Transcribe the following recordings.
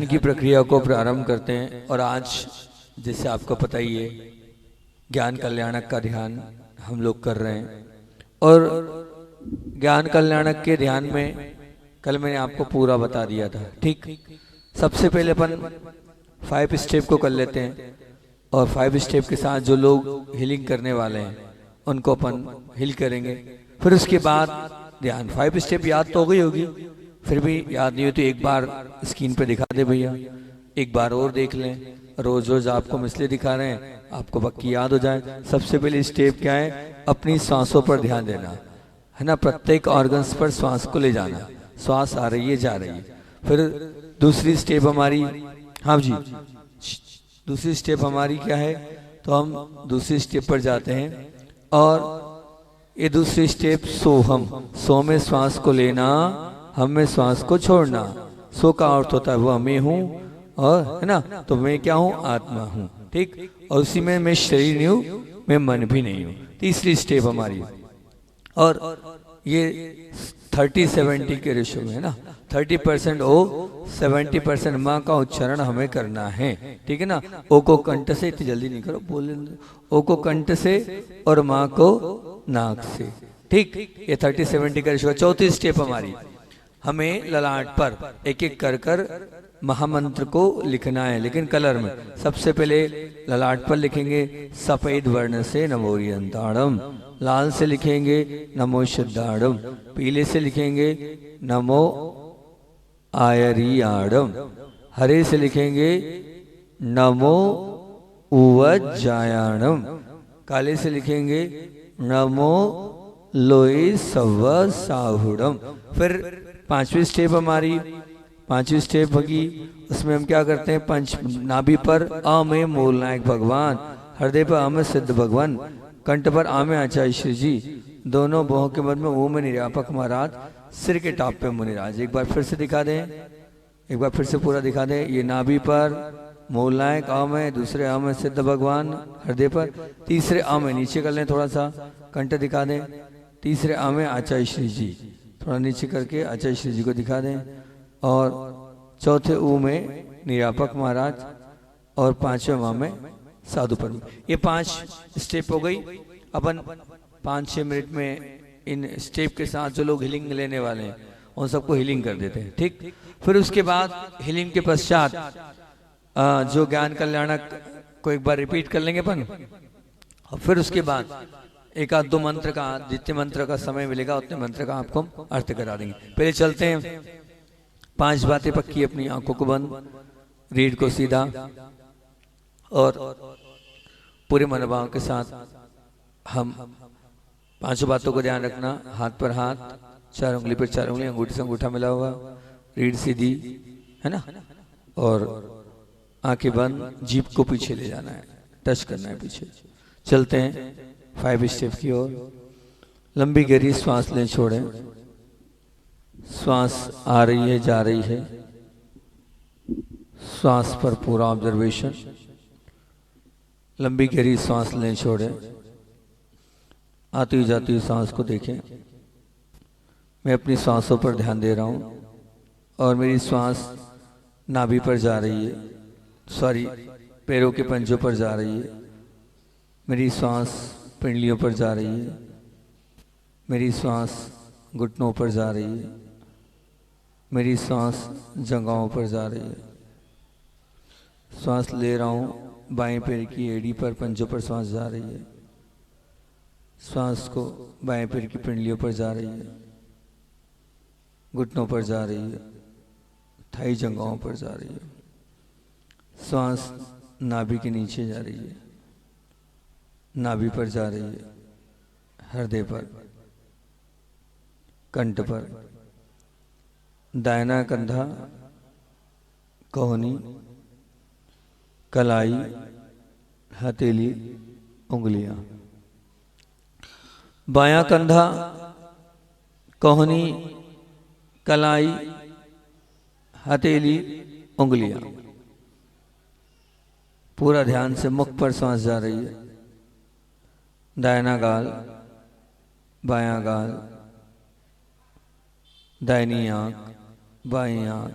ध्यान की प्रक्रिया को प्रारंभ करते हैं। और आज जैसे आपको पता ही है, ज्ञान कल्याणक का ध्यान हम लोग कर रहे हैं। और ज्ञान कल्याणक के ध्यान में कल मैंने आपको पूरा बता दिया था, ठीक। सबसे पहले अपन 5 स्टेप को कर लेते हैं, और 5 स्टेप के साथ जो लोग हीलिंग करने वाले हैं उनको अपन हील करेंगे। फिर उसके बाद ध्यान। 5 स्टेप याद तो हो गई होगी, फिर भी याद नहीं हो तो एक बार स्क्रीन पे दिखा दे भैया, एक बार और देख लें। रोज रोज आपको हम इसलिए दिखा रहे हैं, आपको पक्की याद हो जाए। सबसे पहले स्टेप क्या है? अपनी सांसों पर ध्यान देना है ना, प्रत्येक ऑर्गन्स पर श्वास को ले जाना, श्वास आ रही है जा रही है। फिर दूसरी स्टेप हमारी, हाँ जी, दूसरी स्टेप हमारी क्या है? तो हम दूसरी स्टेप पर जाते हैं, और ये दूसरी स्टेप सोहम, सो में श्वास को लेना, हम में श्वास को छोड़ना। सो का अर्थ होता है वो मैं हूँ, और है ना, तो मैं क्या हूँ? आत्मा हूँ, ठीक। और उसी में मैं शरीर नहीं हूँ, मैं मन भी नहीं हूँ। तीसरी स्टेप हमारी, और ये 30-70 के रेशो में है ना, 30% ओ 70% माँ का उच्चारण हमें करना है, ठीक है ना। ओ को कंठ से, इतनी जल्दी नहीं करो, बोल, ओ को कंठ से और माँ को नाक से, ठीक। ये 30-70 का रेशो। चौथी स्टेप हमारी, हमें ललाट पर एक एक कर कर महामंत्र को लिखना है, लेकिन कलर में। सबसे पहले ललाट पर लिखेंगे सफेद वर्ण से नमोरियंताड़म, लाल से लिखेंगे नमो सिद्धाड़म, पीले से लिखेंगे नमो आयरियाड़म, हरे से लिखेंगे नमो उवज्जायाणम, काले से लिखेंगे नमो लोई सव साहुड़म। फिर पांचवी स्टेप हमारी, पांचवी स्टेप होगी, उसमें हम क्या करते हैं? पंच नाभि पर आ में मूल नायक भगवान, हृदय पर आ में सिद्ध भगवान, कंठ पर आ में आचार्य श्री जी, दोनों बाहों के मध्य में ओ में निर्यापक महाराज, सिर के टॉप पे मुनिराज। एक बार फिर से दिखा दें, एक बार फिर से पूरा दिखा दें। ये नाभि पर मूल नायक आ में, दूसरे आ में सिद्ध भगवान हृदय पर, तीसरे आ में नीचे कर लें थोड़ा सा, कंठ दिखा दें, तीसरे आ में आचार्य श्री जी, थोड़ा नीचे करके आचार्य श्री जी को दिखा दें, और चौथे ऊ में निरापक महाराज, और पांचवें माह में साधु पर। ये 5 स्टेप हो गई। अपन 5-6 मिनट में इन स्टेप के साथ जो लोग हीलिंग लेने वाले हैं उन सबको हीलिंग कर देते हैं, ठीक। फिर उसके बाद हीलिंग के पश्चात जो ज्ञान कल्याणक को एक बार रिपीट कर लेंगे अपन, और फिर उसके बाद एक आध दो मंत्र का, जितने मंत्र का समय मिलेगा उतने मंत्र का आपको अर्थ करा देंगे। पहले चलते हैं, 5 बातें पक्की, अपनी आंखों को बंद, रीढ़ को सीधा, और पूरे मनोभाव के साथ हम 5 बातों को ध्यान रखना। हाथ पर हाथ, 4 उंगली पर 4 उंगली, अंगूठी से अंगूठा मिला हुआ, रीढ़ सीधी है ना, और आंखें बंद, जीभ को पीछे ले जाना है, टच करना है पीछे। चलते हैं 5 स्टेप की ओर। लंबी गहरी श्वास लें, छोड़ें, श्वास आ रही है जा रही है, श्वास पर पूरा ऑब्जर्वेशन। लंबी गहरी सांस लें, छोड़ें, आती हुई जाती हुई सांस को देखें। मैं अपनी सांसों पर ध्यान दे रहा हूं, और मेरी श्वास नाभि पर जा रही है, सॉरी पैरों के पंजों पर जा रही है, मेरी श्वास पिंडलियों पर जा रही है, मेरी श्वास घुटनों पर जा रही है, मेरी सांस जंघाओं पर जा रही है। सांस ले रहा हूं, बाएं पैर की एड़ी पर पंजों पर सांस जा रही है, सांस को बाएं पैर की पिंडलियों पर जा रही है, घुटनों पर जा रही है, थाई जंघाओं पर जा रही है। सांस नाभि के नीचे जा रही है, नाभि पर जा रही है, हृदय पर, कंठ पर, दाहिना कंधा, कोहनी, कलाई, हथेली, उंगलियां। बायां कंधा, कोहनी, कलाई, हथेली, उंगलियां। पूरा ध्यान से मुख पर सांस जा रही है। दाहिना गाल, बायां गाल, दाहिनी आंख, बाईं आंख,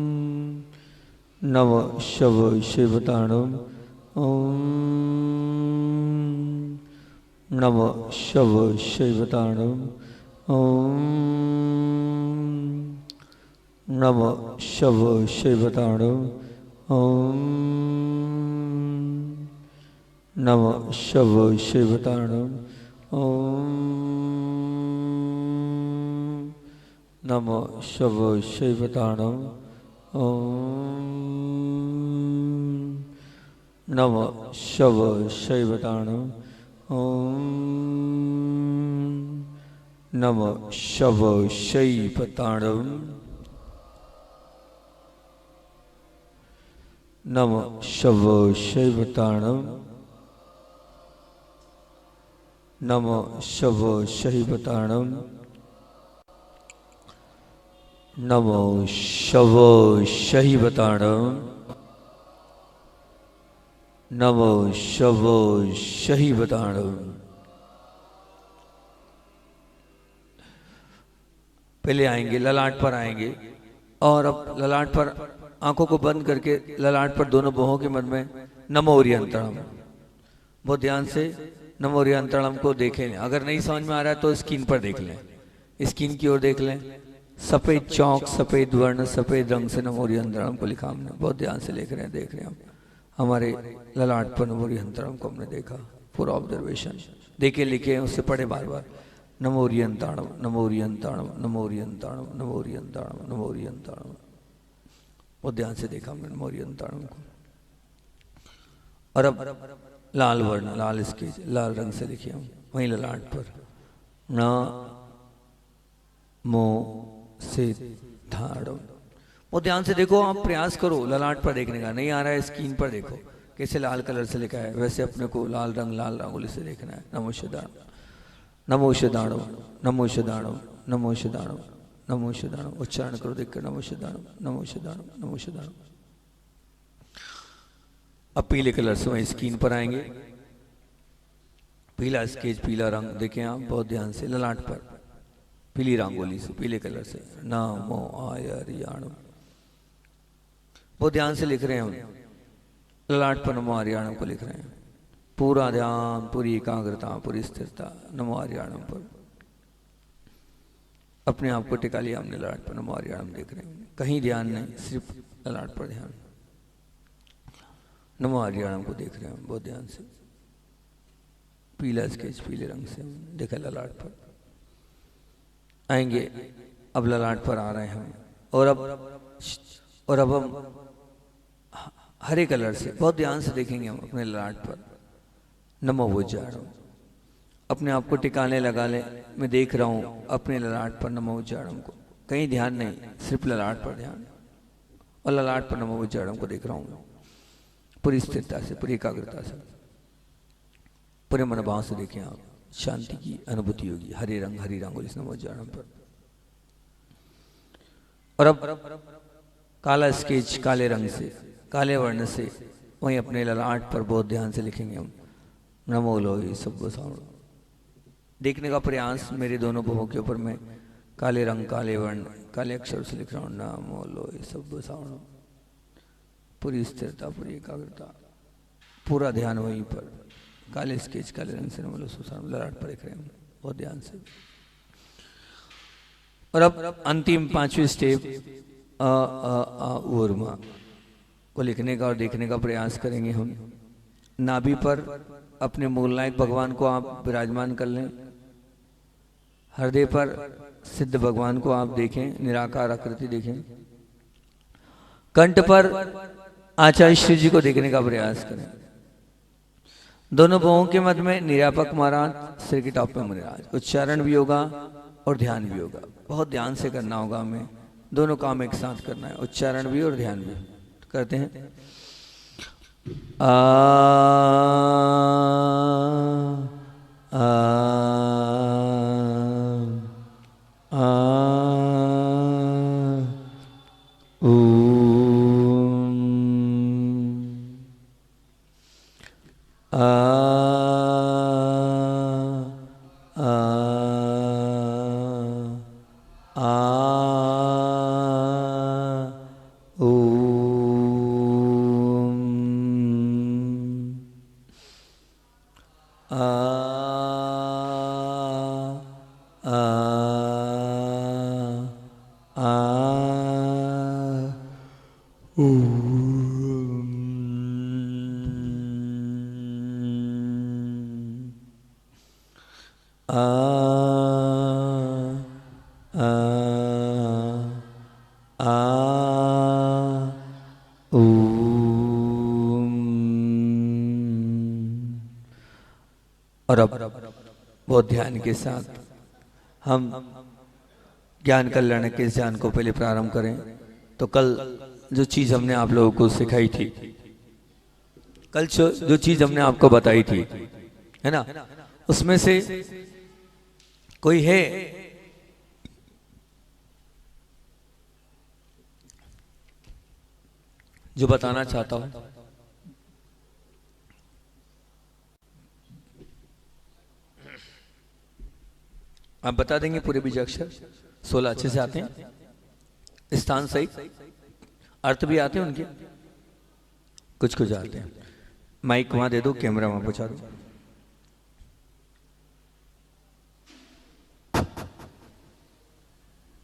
नम शव शिवतांडव ओम नम शव शिवतांडव ओम नम शव शिवतांडव ओम नम शव शिवतांडव ओम नम शव शिवतांडव ओम नम शव शिवतांडव ओम नम शव शिवतांडव नम शव शिवतांडव नम शव शिवतांडव नमो शव शिवतांडव नमो शव शिवतांडव। पहले आएंगे ललाट पर आएंगे और अब ललाट पर आंखों को बंद करके ललाट पर दोनों बाहों के मध्य में नमो ओरियंतरम बहुत ध्यान से नमो ओरियंतरम को देखें। अगर नहीं समझ में आ रहा है तो स्क्रीन पर देख लें, स्क्रीन की ओर देख लें। सफेद चौक सफेद वर्ण सफेद रंग से नमो ओरियंतरम को लिखा हमने, बहुत ध्यान से लिख रहे हैं, देख रहे हैं हम। हमारे ललाट पर नमो ओरियंतरम को हमने देखा, पूरा ऑब्जर्वेशन देखे लिखे उससे पढ़े बार बार। नमो ओरियंतरम नमो ओरियंतरम नमो ओरियंतरम नमो ओरियंतरम नमो ओरियंतरम, बहुत ध्यान से देखा हमने नमो ओरियंतरम को। और अब लाल वर्ण लाल स्केच लाल रंग से लिखे हम वहीं ललाट पर न मो से धाड़म। वो ध्यान से देखो, आप प्रयास करो ललाट पर देखने का, नहीं आ रहा है स्क्रीन पर देखो कैसे लाल कलर से लिखा है, वैसे अपने को लाल रंग लाल रंगोली से देखना है। नमो शदाणु नमो शदाणु नमो शदाणु नमो शदाणु नमो शदाणु, उच्चारण करो देखकर नमो शदाणु नमो शदाणु नमो शदाणु। अब पीले कलर से वहीं स्क्रीन पर आएंगे, पीला स्केच पीला रंग देखें आप बहुत ध्यान से ललाट पर पीली रंगोली से पीले कलर से नमो आर्याणु, बहुत ध्यान से लिख रहे हैं हम ललाट पर नमो आर्याणु को लिख रहे हैं। पूरा ध्यान पूरी एकाग्रता पूरी स्थिरता नमो आर्याणु पर, अपने आप को टिका लिया हमने ललाट पर नमो आर्याणु देख रहे हैं, कहीं ध्यान नहीं सिर्फ ललाट पर ध्यान। नमो आर्याणु को देख रहे हैं बहुत ध्यान से, पीला स्केच पीले रंग से देखा ललाट पर। आएंगे अब ललाट पर आ रहे हैं हम, और अब हम हरे कलर से बहुत ध्यान से देखेंगे हम अपने ललाट पर नमो उच्चारण। अपने आप को टिकाने लगा ले, मैं देख रहा हूँ अपने ललाट पर नमो उच्चारण को, कहीं ध्यान नहीं सिर्फ ललाट पर ध्यान, और ललाट पर नमो उच्चारण को देख रहा हूँ पूरी स्थिरता से पूरी एकाग्रता से, पूरे मनोभाव से देखें आप, शांति की अनुभूति होगी। हरे रंग हरी रंगोली से नमो उच्चारण पर। और अब काला स्केच काले रंग से काले वर्ण से वहीं अपने ललाट पर बहुत ध्यान से लिखेंगे हम नमो लोई सब साउंड। देखने का प्रयास मेरे दोनों भवों के ऊपर मैं काले रंग काले वर्ण काले अक्षर से लिख रहा हूँ नमो लोई सब साउंड, पूरी स्थिरता पूरी एकाग्रता पूरा ध्यान वहीं पर काले स्केच काले रंग से नमो लोई सब साउंड ललाट पर लिख रहे हैं बहुत ध्यान से। और अब अंतिम पांचवी स्टेप ऊर्मा को लिखने का और देखने का प्रयास करेंगे हम। नाभि पर अपने मूलनायक भगवान को आप विराजमान कर लें, हृदय पर सिद्ध भगवान को आप देखें, निराकार आकृति देखें। कंठ पर आचार्य श्री जी को देखने का प्रयास करें। दोनों भवों के मध्य में निरापक महाराज सिर की टॉप में महाराज। उच्चारण भी होगा और ध्यान भी होगा, बहुत ध्यान से करना होगा हमें, दोनों काम एक साथ करना है, उच्चारण भी और ध्यान भी। करते हैं आ आ आ आ आ आ ऊ आ आ आ ऊ। और अब बहुत ध्यान के साथ हम ज्ञान कल्याण के इस ध्यान को पहले प्रारंभ करें। तो कल जो चीज हमने आप लोगों को सिखाई थी, कल जो चीज हमने आपको बताई थी, है ना, उसमें से कोई है जो बताना चाहता हो? आप बता देंगे पूरे बीजाक्षर 16 अच्छे से आते हैं, स्थान सहित अर्थ भी आते हैं उनके, कुछ कुछ आते हैं। माइक वहां दे दो, कैमरा वहां पहुंचा दो।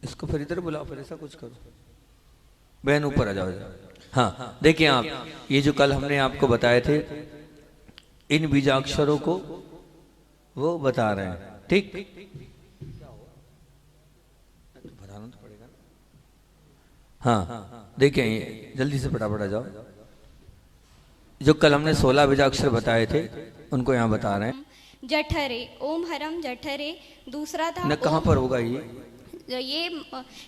इसको फिर इधर बुलाओ, फिर ऐसा कुछ करो। बहन ऊपर आ जाओ। हाँ देखिए आप, ये जो कल हमने आपको बताए थे, इन बीजाक्षरों को वो बता रहे हैं, ठीक? भराना तो पड़ेगा ना। हाँ देखिए, जल्दी से फटाफट आ जाओ। जो कल हमने 16 बीजाक्षर बताए थे, उनको यहाँ बता रहे हैं। जठरे, ओम हरम जठरे। दूसरा था न कहाँ पर होगा ये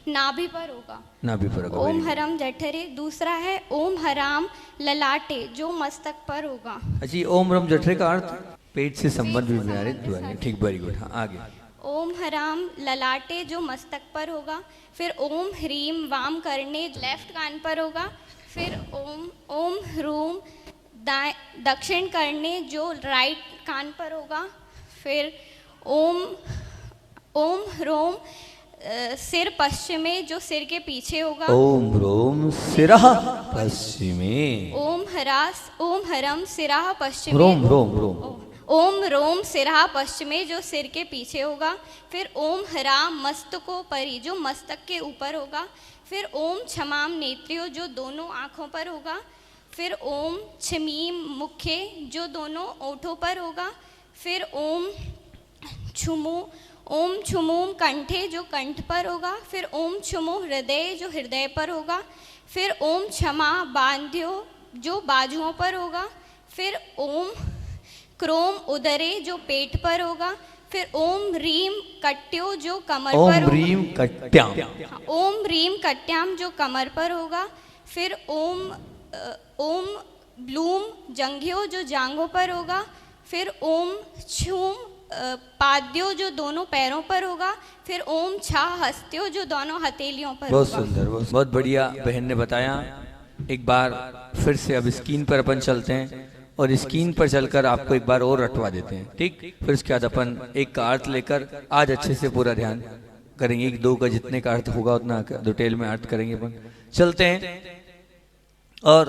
नाभि पर होगा, नाभि पर होगा। ओम हरम जठरे। दूसरा है ओम हराम ललाटे, जो मस्तक पर होगा। अच्छा, ओम हरम जठरे का अर्थ पेट से संबंध भी बना रहे, ठीक, वेरी गुड। हाँ आगे। ओम हराम ललाटे, जो मस्तक पर होगा। फिर ओम ह्रीम वाम करने, लेफ्ट कान पर होगा। फिर ओम ह्रूम दक्षिण करने, जो राइट कान पर होगा। फिर ओम ह्रोम सिर पश्चिमे, जो सिर के पीछे होगा। ओम ह्रोम सिरः पश्चिमे। ओम हरम सिरः पश्चिमे। रोम रोम रोम। ओम रोम सिरहा पश्चिमे, जो सिर के पीछे होगा। फिर ओम हराम मस्तको परी, जो मस्तक के ऊपर होगा। फिर ओम क्षमाम नेत्रियो, जो दोनों आँखों पर होगा। फिर ओम छमीम मुखे, जो दोनों ओठों पर होगा। फिर ओम छुमूम कंठे, जो कंठ पर होगा। फिर ओम छुमु हृदय, जो हृदय पर होगा। फिर ओम क्षमा बांध्यो, जो बाजुओं पर होगा। फिर ओम क्रोम उदरे, जो पेट पर होगा। फिर ओम रीम कट्यो, जो कमर पर होगा। रीम कट्याम। ओम रीम कट्याम, जो कमर पर होगा। फिर ओम ब्लूम जंघ्यो, जो जांघों पर होगा। फिर ओम छूम पाद्यो, जो दोनों पैरों पर होगा। फिर ओम छा हस्त्यो, जो दोनों हथेलियों पर बहुत होगा। सुंदर, बहुत बढ़िया बहन ने बताया। एक बार फिर से अब स्क्रीन पर अपन चलते हैं और स्क्रीन पर चलकर आपको एक बार और रटवा देते हैं, ठीक? फिर उसके बाद अपन एक का अर्थ लेकर आज अच्छे से पूरा ध्यान करेंगे। एक दो का जितने का अर्थ होगा उतना डिटेल में अर्थ करेंगे अपन। चलते हैं। और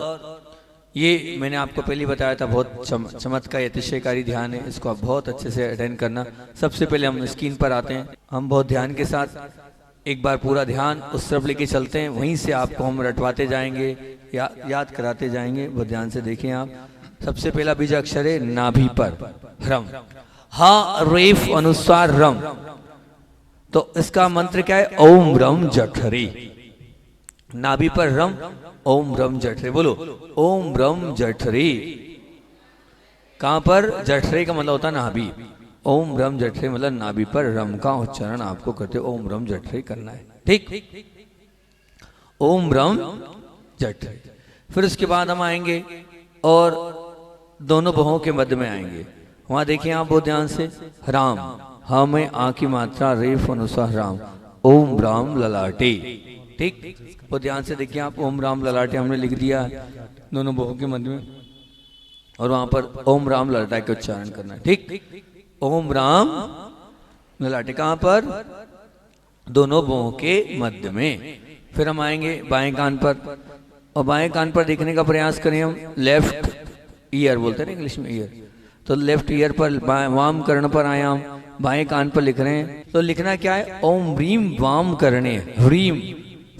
ये मैंने आपको पहले बताया था, बहुत चमत्कारी अतिशयकारी ध्यान है, इसको आप बहुत अच्छे से अटेंड करना। सबसे पहले हम स्क्रीन पर आते हैं, हम बहुत ध्यान के साथ एक बार पूरा ध्यान उस तरफ लेके चलते हैं, वहीं से आपको हम रटवाते जाएंगे, याद कराते जाएंगे। बहुत ध्यान से देखें आप। सबसे पहला बीजाक्षर है नाभि पर ह्रम, हा रेफ अनुस्वार रम। तो इसका मंत्र क्या है? ओम रम जठरे। नाभि पर रम, ओम रम जठरे। बोलो ओम रम जठरे। कहां पर? जठरे का मतलब होता है नाभि। ओम रम जठरे मतलब नाभि पर रम का उच्चारण आपको करते ओम रम जठरे करना है, ठीक? ओम रम जठरे। फिर उसके बाद हम आएंगे और दोनों बाहों के मध्य में आएंगे। वहां देखिए आप बहुत ध्यान से, राम, हा में आ की मात्रा, रेफ अनुसार राम, ओम राम ललाटे, ठीक? बहुत ध्यान से देखिए आप, ओम राम ललाटे हमने लिख दिया दोनों बाहों के मध्य में, और वहां पर ओम राम ललाटे का उच्चारण करना है, ठीक? ओम राम ललाटे कहां पर? दोनों बाहों के मध्य में। फिर हम आएंगे बाएं कान पर, और बाएं कान पर देखने का प्रयास करें हम। लेफ्ट ईयर बोलते हैं ना इंग्लिश में, ईयर। तो तो लेफ्ट ईयर पर वाम कर्ण पर आयाम, बाएं कान पर लिख रहे हैं। तो लिखना क्या है, ओम ह्रीम वाम करणे, ह्रीम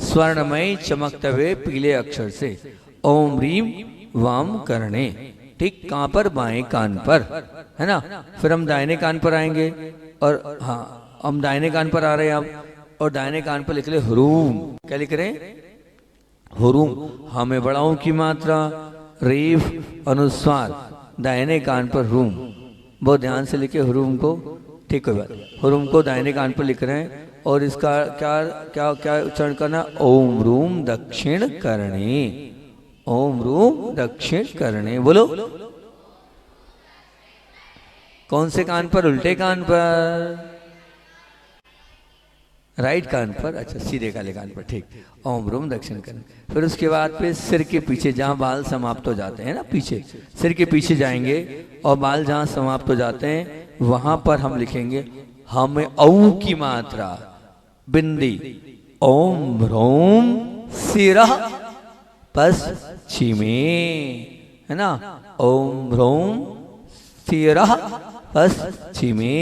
स्वर्णमय चमकते हुए पीले अक्षर से, ओम ह्रीम वाम करणे। ठीक, कहां पर, बाएं कान पर, है ना। फिर हम दाहिने कान पर आएंगे और हाँ हम दाहिने कान पर आ रहे हैं आप, और दाहिने कान पर लिख ले ह्रूम। क्या लिख रहे हैं, ह्रूम। हमें बड़ाओं की मात्रा, रेफ अनुस्वार, दाहिने कान पर ह्रूम। बहुत ध्यान से लिखे ह्रूम को, ठीक है बात। ह्रूम को दाहिने कान पर लिख रहे हैं और इसका क्या क्या क्या उच्चारण करना, ओम ह्रूम दक्षिण करणे, ओम ह्रूम दक्षिण करणे। बोलो, कौन से कान पर, उल्टे कान पर, राइट कान पर, अच्छा सीधे काले कान पर, ठीक। ओम ह्रूम दक्षिण करणे। फिर उसके बाद पे सिर के पीछे जहां बाल समाप्त हो जाते हैं ना, पीछे सिर के पीछे जाएंगे और बाल जहां समाप्त हो जाते हैं वहां पर हम लिखेंगे हमें औ की मात्रा, बिंदी, ओम ह्रोम सिरः पश्चिमे, है ना, ओम ह्रोम सिरः पश्चिमे।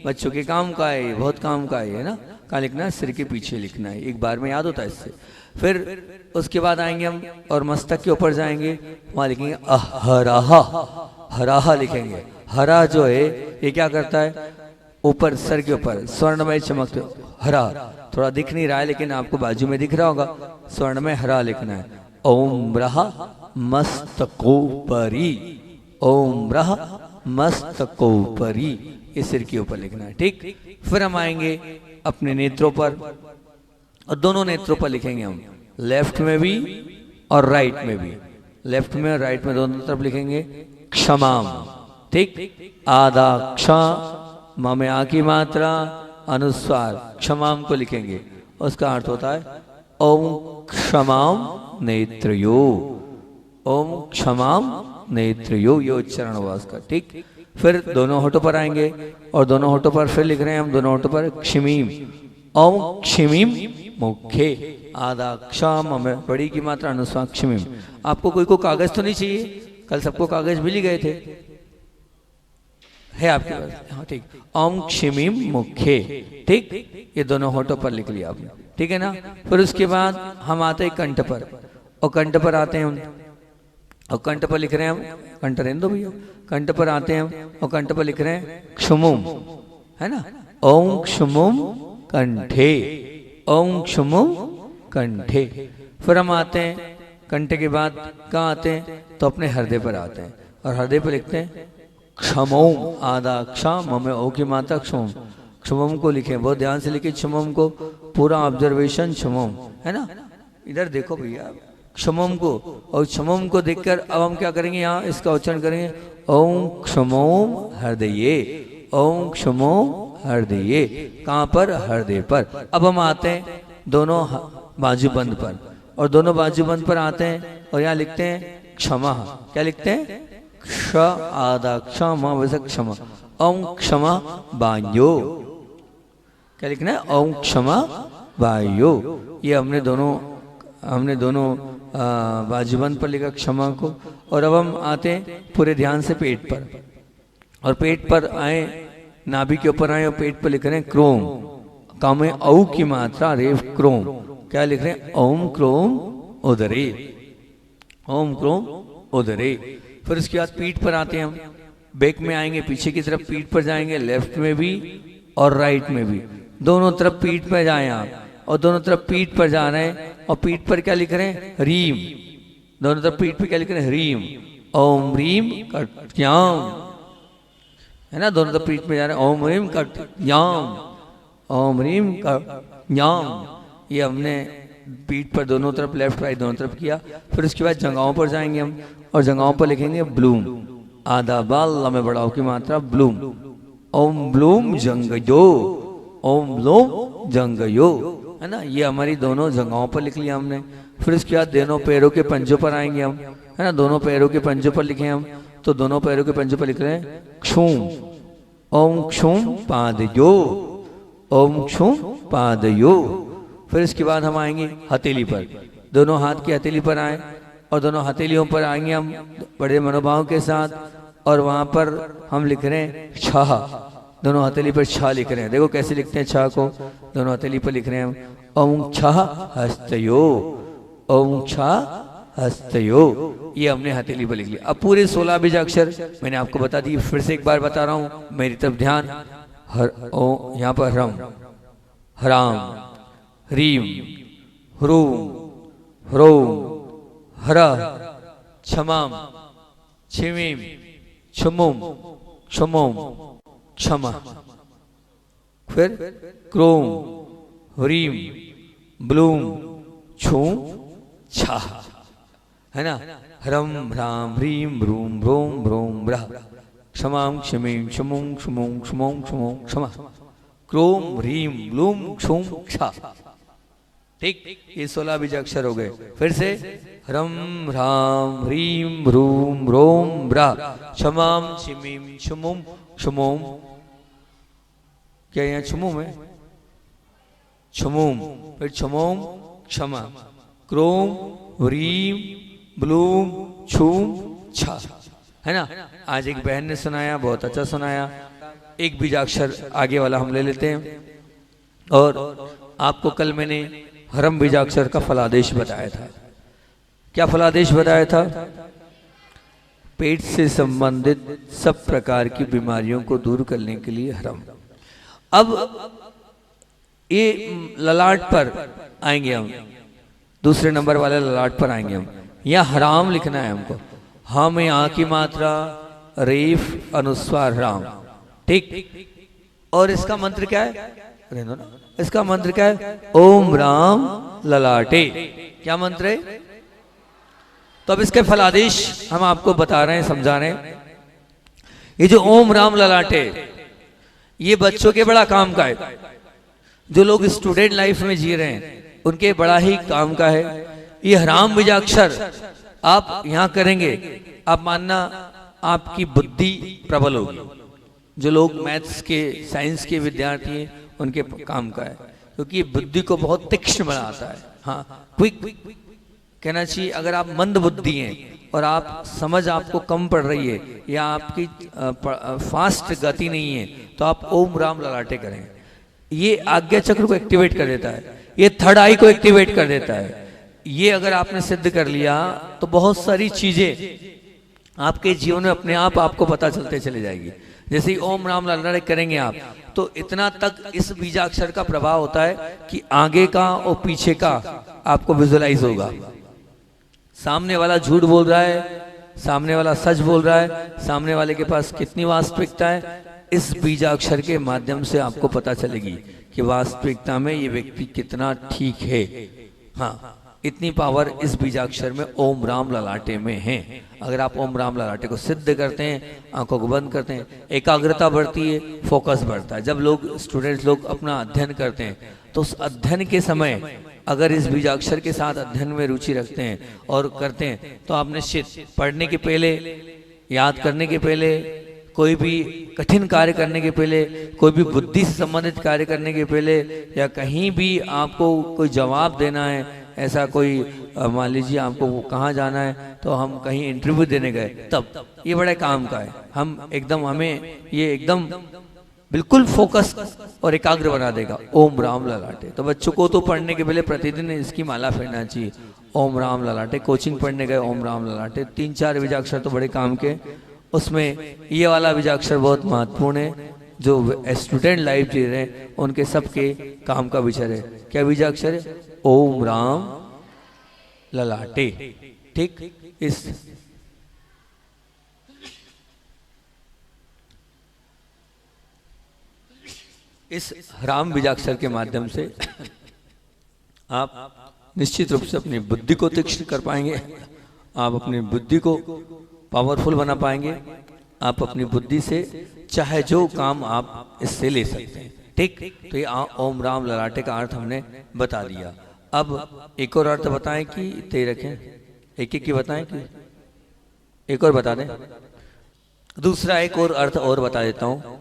बच्चों के काम का है, बहुत काम का है ना। कहाँ लिखना है, सिर के पीछे लिखना है, एक बार में याद होता है इससे। फिर उसके बाद आएंगे हम और मस्तक के ऊपर जाएंगे, वहां लिखेंगे अहराहा, हराहा लिखेंगे। हरा जो है ये क्या करता है, ऊपर सर के ऊपर स्वर्णमय चमकते, हरा थोड़ा दिख नहीं रहा है लेकिन आपको बाजू में दिख रहा होगा, स्वर्णमय हरा लिखना है। ओम रहा मस्तकोपरि, ओम रहा मस्तकोपरि, ये सिर के ऊपर लिखना है, ठीक। फिर हम आएंगे अपने नेत्रों पर और दोनों नेत्रों पर लिखेंगे हम, लेफ्ट में भी और राइट में भी, लेफ्ट में और राइट में दोनों तरफ लिखेंगे क्षमाम, ठीक। आधा क्षमा, मा में आ की मात्रा, अनुस्वार, क्षमाम को लिखेंगे। उसका अर्थ होता है ओम क्षमाम नेत्रयो, ओम क्षमाम नेत्रयो, ये उच्चारण हुआ उसका, ठीक। फिर दोनों होठों पर आएंगे और दोनों होठों पर फिर लिख रहे हैं हम, दोनों होठों पर क्षमीम, ओम क्षमीम मुखे, आधा क्षम में बड़ी की मात्रा, अनुस्वार क्षमीम। आपको कोई को कागज तो नहीं चाहिए, कल सबको कागज मिल ही गए थे, है आपके पास, हाँ ठीक। ओम क्षमीम मुखे, ठीक, ये दोनों होठों पर लिख लिया आपने, ठीक है ना। फिर उसके बाद हम आते हैं कंठ पर, और कंठ पर आते हैं हम, और कंठ पर लिख रहे हैं हम, कंठ रहने दो भैया, कंठ पर आते हैं हम और कंठ पर लिख रहे हैं क्षमुम, है ना, ओम क्षमुम कंठे, ओम क्षमुम कंठे। फिर हम आते हैं कंठ के बाद कहाँ आते हैं, तो अपने हृदय पर आते हैं और हृदय पर लिखते हैं क्षमोम, आधा क्षम में ओ की मात्रा, क्षमोम, क्षमोम को लिखे, बहुत ध्यान से लिखे क्षमोम को, पूरा ऑब्जर्वेशन क्षमोम, है ना। इधर देखो भैया क्षमोम को, और क्षमोम को देखकर अब हम क्या करेंगे, यहाँ इसका उच्चारण करेंगे ओम क्षमोम हृदये, ओम क्षमोम हृदये, कहाँ पर, हृदय पर। अब हम आते हैं दोनों बाजूबंद पर, और दोनों बाजूबंद पर आते हैं और यहाँ लिखते हैं क्षमा, क्या लिखते हैं, क्ष आधा क्षमा वैसे क्षमा, ओम क्षमा बाह्यो, क्या लिखना है, ओम क्षमा बाह्यो। ये हमने दोनों बाजूबंद पर लिखा क्षमा को। और अब हम आते हैं पूरे ध्यान से पेट पर, और पेट पर आए, नाभि के ऊपर आए और पेट पर लिख रहे हैं क्रोम, काम में औ की मात्रा, रेफ क्रोम, क्या लिख रहे हैं, ओम क्रोम उदरे, ओम क्रोम उदरे। फिर उसके बाद पीठ पर आते हैं हम, बैक में आएंगे, पीछे की तरफ पीठ पर जाएंगे, लेफ्ट में भी और राइट में भी, दोनों तरफ पीठ पर जाएं आप, और दोनों तरफ पीठ पर जा रहे हैं और पीठ पर क्या लिख रहे हैं, रीम, दोनों तरफ पीठ पर क्या लिख रहे हैं, रीम, ओम रीम कट्याम, है ना, दोनों तरफ पीठ पर जा रहे हैं, ओम रीम कट्याम, ओम रीम कट्याम। ये हमने पीठ पर दोनों तरफ, लेफ्ट राइट दोनों तरफ किया। फिर उसके बाद जंघाओं पर जाएंगे हम और जंघाओं पर लिखेंगे ब्लूम, आधा बाल में बढ़ाओ की मात्रा, ब्लूम, ओम ब्लूम जंगयो, ओम ब्लूम जंगयो, है ना। ये हमारी दोनों जंघाओं पर लिख लिया हमने। फिर उसके बाद दोनों पैरों के पंजों पर आएंगे हम, है ना, दोनों पैरों के पंजों पर लिखे हम, तो दोनों पैरों के पंजों पर लिख रहे हैं क्षूम, ओम क्षूम पादयो, ओम क्षूम पादयो। फिर इसके बाद हम आएंगे हथेली पर, दोनों हाथ की हथेली पर आए और दोनों हथेलियों पर आएंगे हम बड़े मनोभाव के साथ, और वहां पर हम लिख रहे हैं छह, दोनों हथेली पर छह लिख रहे हैं। देखो कैसे लिखते हैं छह को, दोनों हथेली पर लिख रहे हैं हम। ओम छह हस्तयो, ओम छह हस्तयो, ये हमने हथेली पर लिख लिया। अब पूरे 16 बीजाक्षर मैंने आपको बता दिए, फिर से एक बार बता रहा हूं, मेरी तरफ ध्यान। यहाँ पर ह्रम, ह्राम, ह्रीम, ह्रूम, ह्रोम, हरा, क्षमाम, छिमीम, क्षमुम, क्षमोम, क्षमा। फिर क्रोम, ह्रीम, ब्लूम, छूम, छा, है ना। ह्रम ह्राम ह्रीम ह्रूम ह्रोम ह्रोम ह्रः, क्षमां क्षमीं क्षमुं क्षमुं क्षमों क्षमों क्षमा, क्रोम ह्रीम ब्लूम क्षुम क्षा। ठीक, ये 16 बीजाक्षर हो गए। फिर से ह्रम ह्राम ह्रीम ह्रूम ह्रोम ह्रः, क्षमां क्षमीं क्षमुं क्षमों, क्या यहाँ क्षमुम है, क्षमुम, फिर क्षमों क्षमा, क्रोम ह्रीम ब्लूम छूम छा, है ना। आज एक बहन ने सुनाया, बहुत अच्छा सुनाया। एक बीजाक्षर आगे वाला हम ले लेते हैं। और आपको कल मैंने हरम बीजाक्षर का फलादेश बताया था। क्या फलादेश बताया था? पेट से संबंधित सब प्रकार की बीमारियों को दूर करने के लिए हरम। अब ये ललाट पर आएंगे हम, दूसरे नंबर वाले ललाट पर आएंगे हम। यहाँ हराम लिखना है हमको। हम यहाँ की मात्रा रेफ अनुस्वार राम, ठीक। और इसका मंत्र क्या है? रहने दो ना। इसका मंत्र क्या है? ओम राम ललाटे। क्या मंत्र है? तो अब इसके फलादेश हम आपको बता रहे हैं, समझा रहे हैं। ये जो ओम राम ललाटे, ये बच्चों के बड़ा काम का है। जो लोग स्टूडेंट लाइफ में जी रहे हैं उनके बड़ा ही काम का है। ये हराम बीजाक्षर आप यहां करेंगे, आप मानना आपकी बुद्धि प्रबल होगी। जो लोग मैथ्स के, साइंस के विद्यार्थी हैं उनके काम का है, क्योंकि बुद्धि को बहुत तीक्ष्ण बनाता है। हाँ, क्विक कहना चाहिए। अगर आप मंद बुद्धि हैं और आप समझ आपको कम पड़ रही है या आपकी फास्ट गति नहीं है, तो आप ओम राम ललाटे करें। ये आज्ञा चक्र को एक्टिवेट कर देता है, ये थर्ड आई को एक्टिवेट कर देता है। ये अगर आपने सिद्ध कर लिया तो बहुत सारी चीजें आपके जीवन में अपने आप आपको पता चलते चले जाएगी। जैसे ही ओम राम ललाटे करेंगे आप, तो इतना तक इस बीजाक्षर का प्रभाव होता है कि आगे का और पीछे का आपको विजुलाइज होगा। सामने वाला झूठ बोल रहा है, सामने वाला सच बोल रहा है, सामने वाले के पास कितनी वास्तविकता है, इस बीजाक्षर के माध्यम से आपको पता चलेगी कि वास्तविकता में ये व्यक्ति कितना ठीक है। हाँ, इतनी पावर इस बीजाक्षर में ओम राम ललाटे में है। अगर आप ओम राम ललाटे को सिद्ध करते हैं, आंखों को बंद करते हैं, एकाग्रता बढ़ती है, फोकस बढ़ता है। जब लोग स्टूडेंट्स लोग अपना अध्ययन करते हैं तो उस अध्ययन के समय अगर इस बीजाक्षर के साथ अध्ययन में रुचि रखते हैं और करते हैं, तो आप निश्चित पढ़ने के पहले, याद करने के पहले, कोई भी कठिन कार्य करने के पहले, कोई भी बुद्धि से संबंधित कार्य करने के पहले, या कहीं भी आपको कोई जवाब देना है, ऐसा कोई मान लीजिए आपको कहाँ जाना है, तो हम कहीं इंटरव्यू देने गए, तब ये बड़े काम का है। हम एकदम, हमें ये एकदम बिल्कुल फोकस और एकाग्र बना देगा ओम राम ललाटे। तो बच्चों को तो पढ़ने के पहले प्रतिदिन इसकी माला फेरना चाहिए, ओम राम ललाटे। कोचिंग पढ़ने गए, ओम राम ललाटे। 3-4 बीजाक्षर तो बड़े काम के, उसमें ये वाला बीजाक्षर बहुत महत्वपूर्ण है। जो स्टूडेंट लाइफ जी रहे हैं उनके सबके काम का विषय है। क्या बीजाक्षर है? ओम राम ललाटे, ठीक। इस राम बीजाक्षर के माध्यम से आप निश्चित रूप से अपनी बुद्धि को तीक्ष्ण कर पाएंगे, आप अपनी बुद्धि को पावरफुल बना पाएंगे, आप अपनी बुद्धि से चाहे जो काम आप इससे ले सकते हैं, ठीक। तो ये ओम राम ललाटे का अर्थ हमने बता दिया। अब एक और अर्थ बताएं कि ते रखें, एक एक की बताएं कि एक और बता दें? दूसरा एक और अर्थ और बता देता हूं।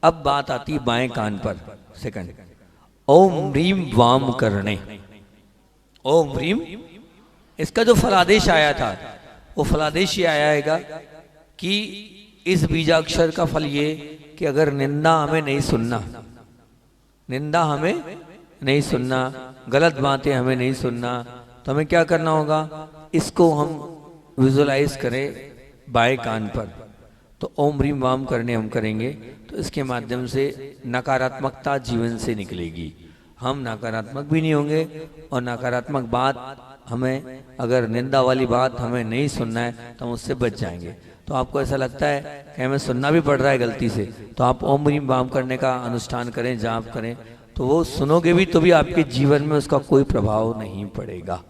अब बात आती है बाएं कान पर। सेकंड, ओम ह्रीम वाम करणे। ओम ह्रीम, इसका जो फलादेश आया था वो फलादेश ये आया है कि इस बीजाक्षर का फल ये कि अगर निंदा हमें नहीं सुनना, निंदा हमें नहीं सुनना, गलत बातें हमें नहीं सुनना, तो हमें क्या करना होगा, इसको हम विजुलाइज करें बाएं कान पर। तो ओम ह्रीम वाम करने हम करेंगे तो इसके माध्यम से नकारात्मकता जीवन से निकलेगी। हम नकारात्मक भी नहीं होंगे और नकारात्मक बात हमें, अगर निंदा वाली बात हमें नहीं सुनना है तो हम उससे बच जाएंगे। तो आपको ऐसा लगता है कि हमें सुनना भी पड़ रहा है गलती से, तो आप ओम ह्रीम वाम करने का अनुष्ठान करें, जाप करें, तो वो सुनोगे भी तो भी आपके जीवन में उसका कोई प्रभाव नहीं पड़ेगा।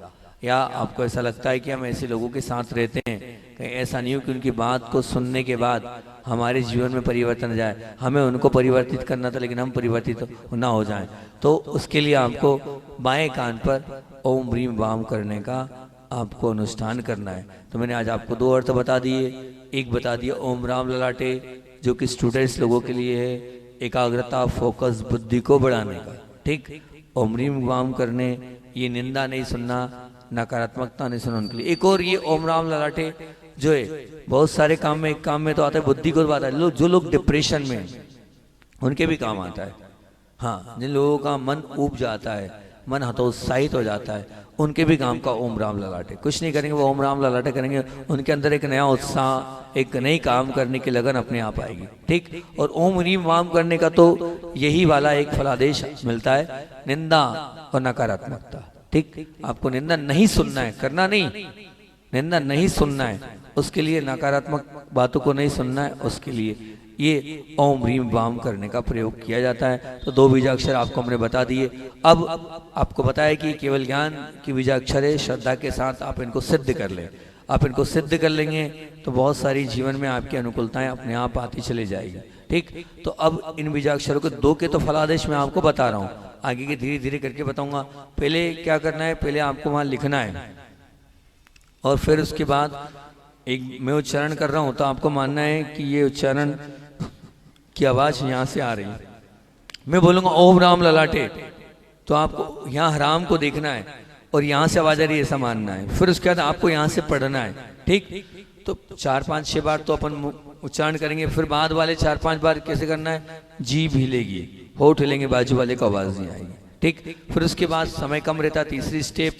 या आपको ऐसा लगता है कि हम ऐसे लोगों के साथ रहते हैं, कहीं ऐसा नहीं हो कि उनकी बात को सुनने के बाद हमारे जीवन में परिवर्तन आ जाए, हमें उनको परिवर्तित करना था लेकिन हम परिवर्तित ना हो जाएं, तो उसके लिए आपको बाएं कान पर ओम ह्रीम वाम करने का आपको अनुष्ठान करना है। तो मैंने आज आपको दो अर्थ बता दिए, एक बता दिया ओम राम ललाटे जो कि स्टूडेंट्स लोगों के लिए है, एकाग्रता फोकस बुद्धि को बढ़ाने का, ठीक। ओम ह्रीम वाम करने, ये निंदा नहीं सुनना, नकारात्मकता नहीं सुनना उनके लिए। एक और ये ओम राम ललाटे जो है बहुत सारे काम में, एक काम में तो आता है बुद्धि को आता है, जो लोग डिप्रेशन में उनके भी काम आता है। हाँ, जिन लोगों का मन ऊब जाता है, मन हतोत्साहित हो जाता है, उनके भी काम का ओम राम ललाटे। कुछ नहीं करेंगे, वो ओम राम ललाटे करेंगे, उनके अंदर एक नया उत्साह, एक नई काम करने की लगन अपने आप आएगी, ठीक। और ओम ह्रीम वाम करने का तो यही वाला एक फलादेश मिलता है, निंदा और नकारात्मकता, ठीक। आपको निंदा नहीं सुनना है, करना नहीं, निंदा नहीं सुनना है, उसके लिए नकारात्मक बातों को नहीं सुनना है, उसके लिए ये ओम ह्रीम वाम करने का प्रयोग किया जाता है। तो दो बीजाक्षर आपको हमने बता दिए। अब आपको बताया कि केवल ज्ञान की बीजाक्षर है, श्रद्धा के साथ आप इनको सिद्ध कर लें। आप इनको सिद्ध कर लेंगे तो बहुत सारी जीवन में आपकी अनुकूलताएं अपने आप आती चली जाएगी, ठीक। तो अब इन बीजाक्षरों के दो के तो फलादेश मैं आपको बता रहा हूँ, आगे के धीरे धीरे करके बताऊंगा। पहले क्या करना है, पहले आपको वहां लिखना है और फिर उसके बाद एक मैं उच्चारण कर रहा हूं तो आपको मानना है कि ये उच्चारण की आवाज यहां से आ रही है। मैं बोलूंगा ओम राम ललाटे, तो आपको यहाँ हराम को देखना है और यहां से आवाज आ रही है ऐसा मानना है। फिर उसके बाद आपको यहां से पढ़ना है, ठीक। तो 4-5-6 बार तो अपन उच्चारण करेंगे, फिर बाद वाले 4-5 बार कैसे करना है, जीभ हिलेगी, होठ हिलेंगे, बाजू वाले को आवाज नहीं आएगी, ठीक। फिर उसके बाद समय कम रहता, तीसरी स्टेप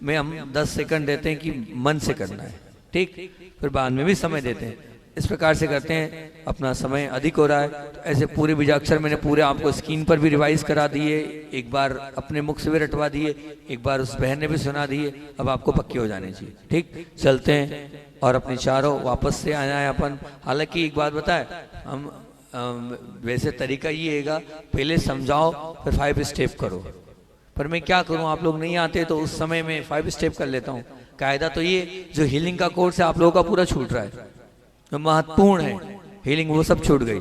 में हम 10 सेकंड देते हैं कि मन से करना है, ठीक। फिर बाद में भी समय देते हैं, इस प्रकार से करते हैं। अपना समय अधिक हो रहा है तो ऐसे पूरे बीजाक्षर मैंने पूरे आपको स्क्रीन पर भी रिवाइज करा दिए, एक बार अपने मुख से भी रटवा दिए, एक बार उस बहन ने भी सुना दिए, अब आपको पक्के हो जाने चाहिए, ठीक। चलते हैं और अपने चारों वापस से आना है अपन। हालांकि एक बात बताए, हम वैसे तरीका ये हैगा, पहले समझाओ फिर 5 स्टेप करो, पर मैं क्या करूं, आप लोग नहीं आते तो उस समय में 5 स्टेप कर लेता हूं। कायदा तो ये जो हीलिंग का कोर्स है आप लोगों का पूरा छूट रहा है, जो महत्वपूर्ण है हीलिंग, वो सब छूट गई।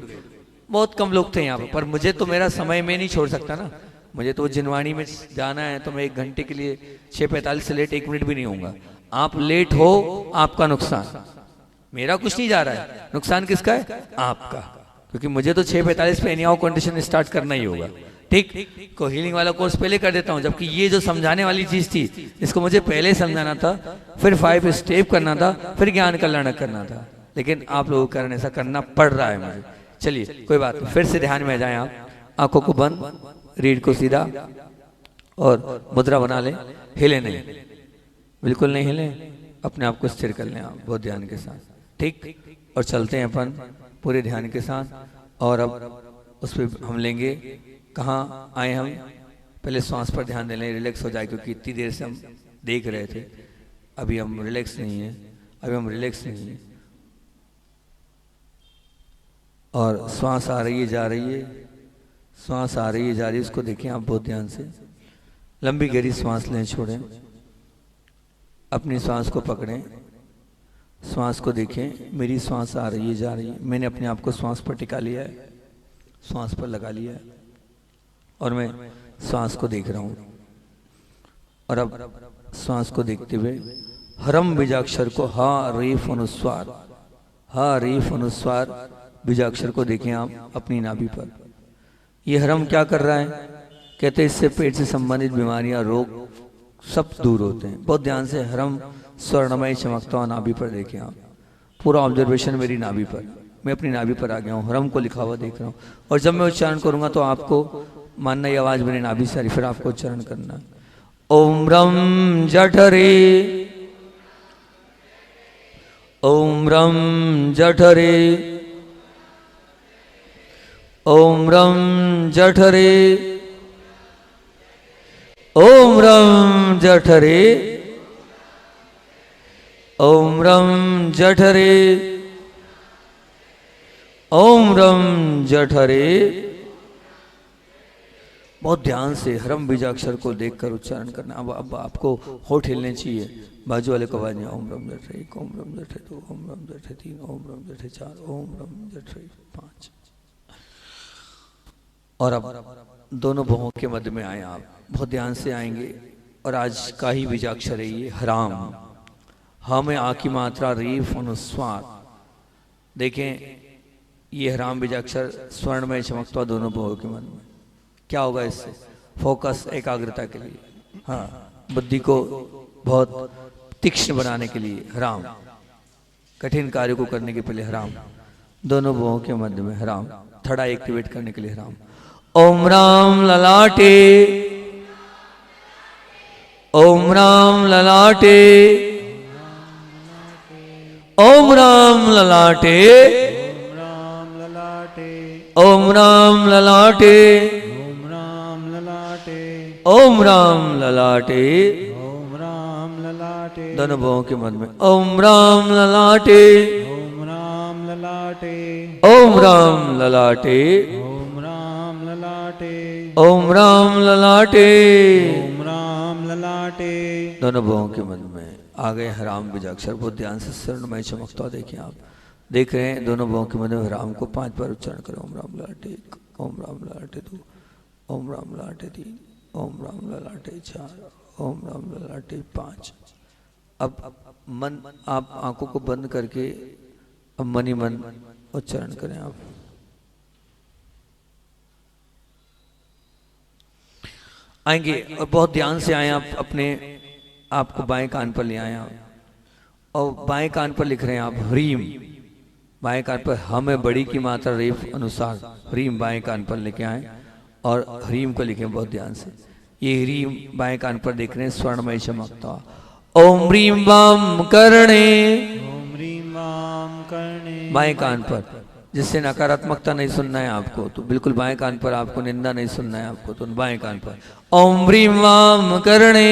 बहुत कम लोग थे यहाँ पर मुझे तो मेरा समय में नहीं छोड़ सकता ना, मुझे तो जिनवाणी में जाना है तो मैं 1 घंटे के लिए 6:45 से लेट 1 मिनट भी नहीं होऊंगा। आप लेट हो आपका नुकसान, मेरा कुछ नहीं जा रहा है, नुकसान किसका है, आपका, क्योंकि मुझे तो 6:45 पे एनी हाउ कंडीशन स्टार्ट करना ही होगा, ठीक। को हीलिंग वाला कोर्स पहले कर देता हूँ, जबकि ये जो समझाने वाली चीज थी इसको मुझे पहले समझाना था, फिर 5 स्टेप करना था, फिर ज्ञान कल्याण करना था, लेकिन आप लोगों के कारण ऐसा करना पड़ रहा है मुझे। चलिए कोई बात नहीं, फिर से ध्यान में आ जाएं आप, आंखों को बंद, रीढ़ को सीधा और मुद्रा बना लें, हिले नहीं, बिल्कुल नहीं हिले, अपने आप को स्थिर कर लें आप बहुत ध्यान के साथ, ठीक। और चलते हैं अपन पूरे ध्यान के साथ। और अब उस पर हम लेंगे, कहाँ आए हम, पहले श्वास पर ध्यान दे लें, रिलैक्स हो जाए, क्योंकि इतनी देर से हम देख रहे थे, अभी हम रिलैक्स नहीं है, अभी हम रिलैक्स नहीं है। और श्वास आ रही है जा रही है, श्वास आ रही है जा रही है, उसको देखें आप बहुत ध्यान से। लंबी गहरी श्वास लें, छोड़ें, अपनी श्वास को पकड़ें, श्वास को देखें, मेरी श्वास आ रही है जा रही है, मैंने अपने आप को श्वास पर टिका लिया है, श्वास पर लगा लिया है और मैं श्वास को देख रहा हूं। और अब श्वास को देखते हुए हरम बीजाक्षर को हा रेफ अनुस्वार, हा रेफ अनुस्वार बीजाक्षर को देखें आप अपनी नाभि पर। ये हरम क्या कर रहा है, कहते हैं इससे पेट से संबंधित बीमारियां, रोग सब दूर होते हैं। बहुत ध्यान से हरम स्वर्णमय चमकता हुआ नाभि पर देखें आप, पूरा ऑब्जर्वेशन मेरी नाभि पर, मैं अपनी नाभि पर आ गया हूँ, ह्रम को लिखा हुआ देख रहा हूँ। और जब मैं उच्चारण करूंगा तो आपको मानना ये आवाज मेरी नाभि से आ रही, फिर आपको उच्चारण करना। ओम रम जठरे, ओम रम जठरे, ओम रम जठरे, ओम रम जठरे, ओम रम जठरे, ओम रम जठरे। बहुत ध्यान से ह्रम बीजाक्षर को देखकर उच्चारण करना। अब आपको होठ हिलने चाहिए, बाजू वाले को आवाज नहीं। ओम रम जठरे 1, ओम रम जठरे 2, ओम रम जठरे 3, ओम रम जठरे 4, ओम रम जठरे 5। और अब दोनों भवों के मध्य में आए आप, बहुत ध्यान से आएंगे। और आज का ही बीजाक्षर है ये हराम। हा में आ की मात्रा, रीफ अनुस्वार। देखें ये हराम बीजाक्षर स्वर्ण में चमकता दोनों भवों के मन में। क्या होगा इससे? फोकस, एकाग्रता के लिए, हाँ, बुद्धि को बहुत तीक्ष्ण बनाने के लिए हराम, कठिन कार्य को करने के पहले हराम, दोनों भवों के मध्य में हराम, थड़ा एक्टिवेट करने के लिए हराम। ओम राम ललाटे, ओम राम ललाटे, ओम राम ललाटे, ओम राम ललाटे, ओम राम ललाटे, ओम राम ललाटे, दोनों भवों के मध्य में। ओम राम ललाटे, ओम राम ललाटे, ओम राम ललाटे, ओम राम ललाटे, ओम राम ललाटे, ओम राम ललाटे, दोनों भवों के मध्य में आ गए हराम बीजाक्षर। बहुत ध्यान से स्वर्णमय चमकता देखिए आप, देख रहे हैं दोनों भवों के मध्य में हराम को 5 बार उच्चारण करें। ओम राम ललाटे 1, ओम राम ललाटे 2, ओम राम ललाटे 3, ओम राम ललाटे 4, ओम राम ललाटे 5। अब मन, आप आंखों को बंद करके अब मन ही मन उच्चारण करें आप। आएंगे और बहुत ध्यान से आए आप, अपने आपको बाएं कान पर ले आए आप, और बाएं कान पर लिख रहे हैं आप ह्रीम। बाएं कान पर हमें बड़ी की मात्रा रेफ अनुसार ह्रीम बाएं कान पर लेके आए और ह्रीम को लिखें बहुत ध्यान से। ये ह्रीम बाएं कान पर देख रहे हैं स्वर्णमय चमकता। ओम ह्रीम वाम करणे, ओम ह्रीम वाम करणे, बाएं कान पर, जिससे नकारात्मकता नहीं सुनना है आपको, तो बिल्कुल बाएं कान पर, आपको निंदा नहीं सुनना है आपको, तो बाएं कान पर ओम ह्रीम वाम करणे,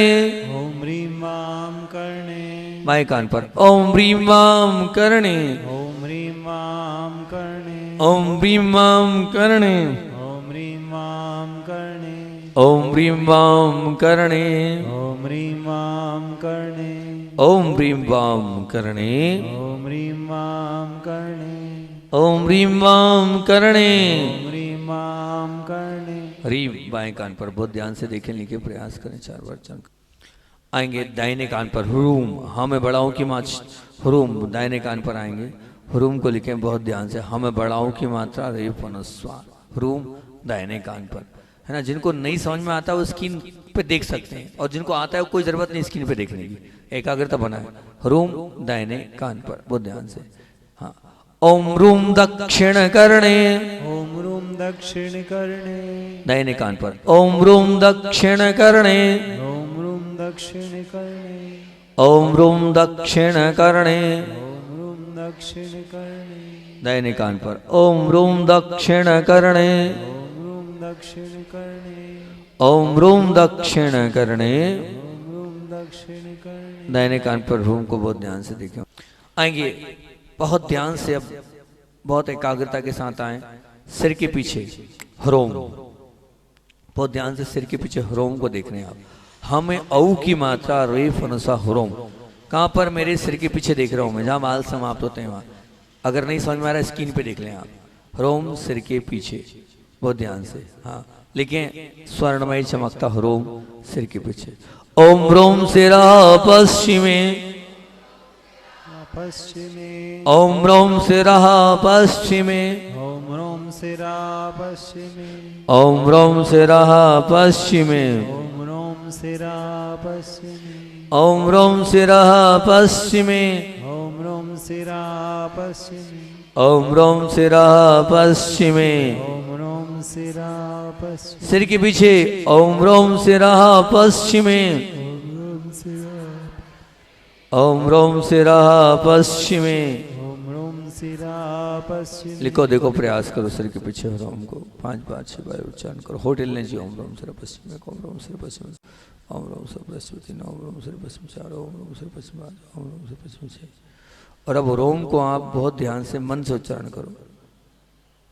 ओम ह्रीम वाम करणे, बाएं कान पर ओम ह्रीम वाम करणे, ओम ह्रीम वाम करणे, ओम ह्रीम वाम करणे, ओम ह्रीम वाम करणे, ओम ह्रीम वाम करणे, ओम ह्रीम वाम करणे, ओम ह्रीम वाम करणे, ओम ह्रीम वाम करणे, ओम ह्रीम वाम करणे, ओम ह्रीम वाम करणे। ह्रीम बाएं कान पर, बहुत ध्यान से देखें, लिखे प्रयास करें 4 बार चंक। आएंगे दाहिने कान पर ह्रूम, हाँ मैं बढ़ाऊं की मात्रा, ह्रूम दाहिने कान पर आएंगे, ह्रूम को लिखें बहुत ध्यान से, हाँ मैं बढ़ाऊं की मात्रा रेफ अनुस्वार, ह्रूम दाहिने कान पर, है ना। जिनको नहीं समझ में आता वो स्क्रीन पे देख सकते हैं, और जिनको आता है कोई जरूरत नहीं स्क्रीन पे देखने की, एकाग्रता बनाए। ह्रूम दाहिने कान पर, बहुत ध्यान से, हाँ। ओम रूम दक्षिण करणे, ओम रूम दक्षिण करणे, दाहिने कान पर ओम रूम दक्षिण करणे, ओम रूम दक्षिण करणे, ओम रूम दक्षिण करणे, ओम रूम दक्षिण करणे, दाहिने कान पर ओम रूम दक्षिण करणे, ओम रूम दक्षिण करणे, ओम रूम दक्षिण करणे, ओम रूम दक्षिण करणे। दाहिने कान पर रूम को बहुत ध्यान से देखें। आएंगे बहुत ध्यान से, अब बहुत एकाग्रता के साथ आए, सिर के पीछे ह्रोम, बहुत ध्यान से सिर के पीछे ह्रोम को देख रहे हैं आप। हमें औ की मात्रा रेफ अनुसार ह्रोम, कहाँ पर? मेरे सिर के पीछे देख रहा हूं मैं, जहां बाल समाप्त होते हैं वहां। अगर नहीं समझ में आ रहा है स्क्रीन पे देख लें आप, ह्रोम सिर के पीछे, बहुत ध्यान से, हाँ लिखें स्वर्णमय चमकता ह्रोम सिर के पीछे। ओम ह्रोम सिरा पश्चिमे, पश्चिमे, ओम ह्रोम सिरः पश्चिमे, ओम ह्रोम सिरा पश्चिमे, ओम ह्रोम सिरः पश्चिमे, ओम ह्रोम सिरा पश्चिमे, ओम ह्रोम सिरः पश्चिमे, ओम ह्रोम सिरा पश्चिमे, ओम रोम सिरः पश्चिमे, ओम रोम सिरा पश्चिमे, सिर के पीछे ओम रोम सिरः पश्चिमे, ओम रोम सिरा ओम रोम सिरः पश्चिमे, पश्चिमे। ओम रोम सिरा पश्चिमे। लिखो, देखो, प्रयास करो, सिर के पीछे रोम को 5 बार 6 बार उच्चारण करो। होठ हिलने चाहिए। ओम रोम सिरः पश्चिमे, ओम रोम सिरः पश्चिमे, ओम रोम सिरः पश्चिमे 3, ओम रोम सिरः पश्चिमे 4, ओम रोम सिरः पश्चिमे 5, ओम रोम सिरः पश्चिमे 6। और अब रोम को आप बहुत ध्यान से मन से उच्चारण करो,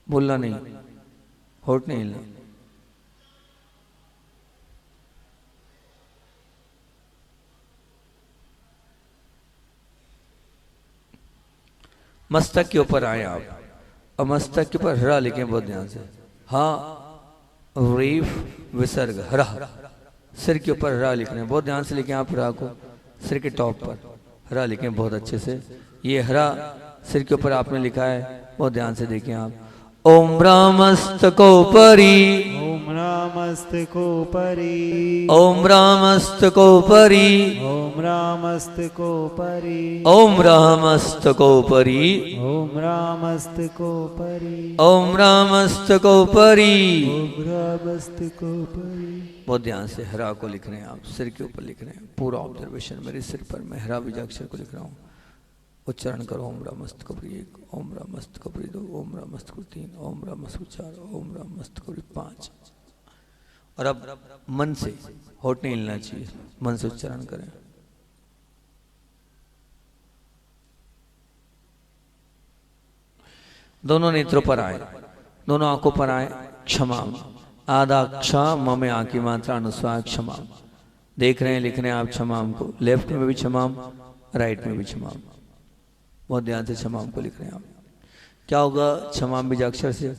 बोलना नहीं, होठ नहीं हिलना। मस्तक के ऊपर आए आप, और मस्तक के ऊपर हरा लिखें बहुत ध्यान से। हाँ, रेफ विसर्ग हरा, सिर के ऊपर हरा लिखना है, बहुत ध्यान से लिखें आप हरा को। सिर के टॉप पर हरा लिखें बहुत अच्छे से। ये हरा सिर के ऊपर आपने लिखा है, बहुत ध्यान से देखें आप। ओम रामस्तकोपरि, ओम रामस्तकोपरि, ओम रामस्तकोपरि, ओम रामस्तकोपरि, ओम रामस्तकोपरि, ओम रामस्तकोपरि, ओम रामस्तकोपरि। ओम रामस्तकोपरि। बहुत ध्यान से हरा को लिख रहे हैं आप, सिर के ऊपर लिख रहे हैं। पूरा ऑब्जर्वेशन मेरे सिर पर, मैं हरा बीजाक्षर को लिख रहा हूँ। उच्चारण करो। ओम रामस्तकोपरि 1, ओम रामस्तकोपरि 2, ओम रामस्तकोपरि 3, ओम रामस्तकोपरि 4, ओम रामस्तकोपरि 5। और अब मन से, होठ नहीं हिलना चाहिए, मन से उच्चारण करें। दोनों नेत्रों पर आए, दोनों आंखों पर आए। क्षमा, आधा क्ष म में आ की मात्रा अनुस्वार क्षमा। देख रहे हैं, लिख रहे हैं आप क्षमाम को। लेफ्ट में भी क्षमाम, राइट में भी क्षमाम। बहुत ध्यान से क्षमाम को लिख रहे हैं आप। क्या होगा क्षमाम बीजाक्षर से?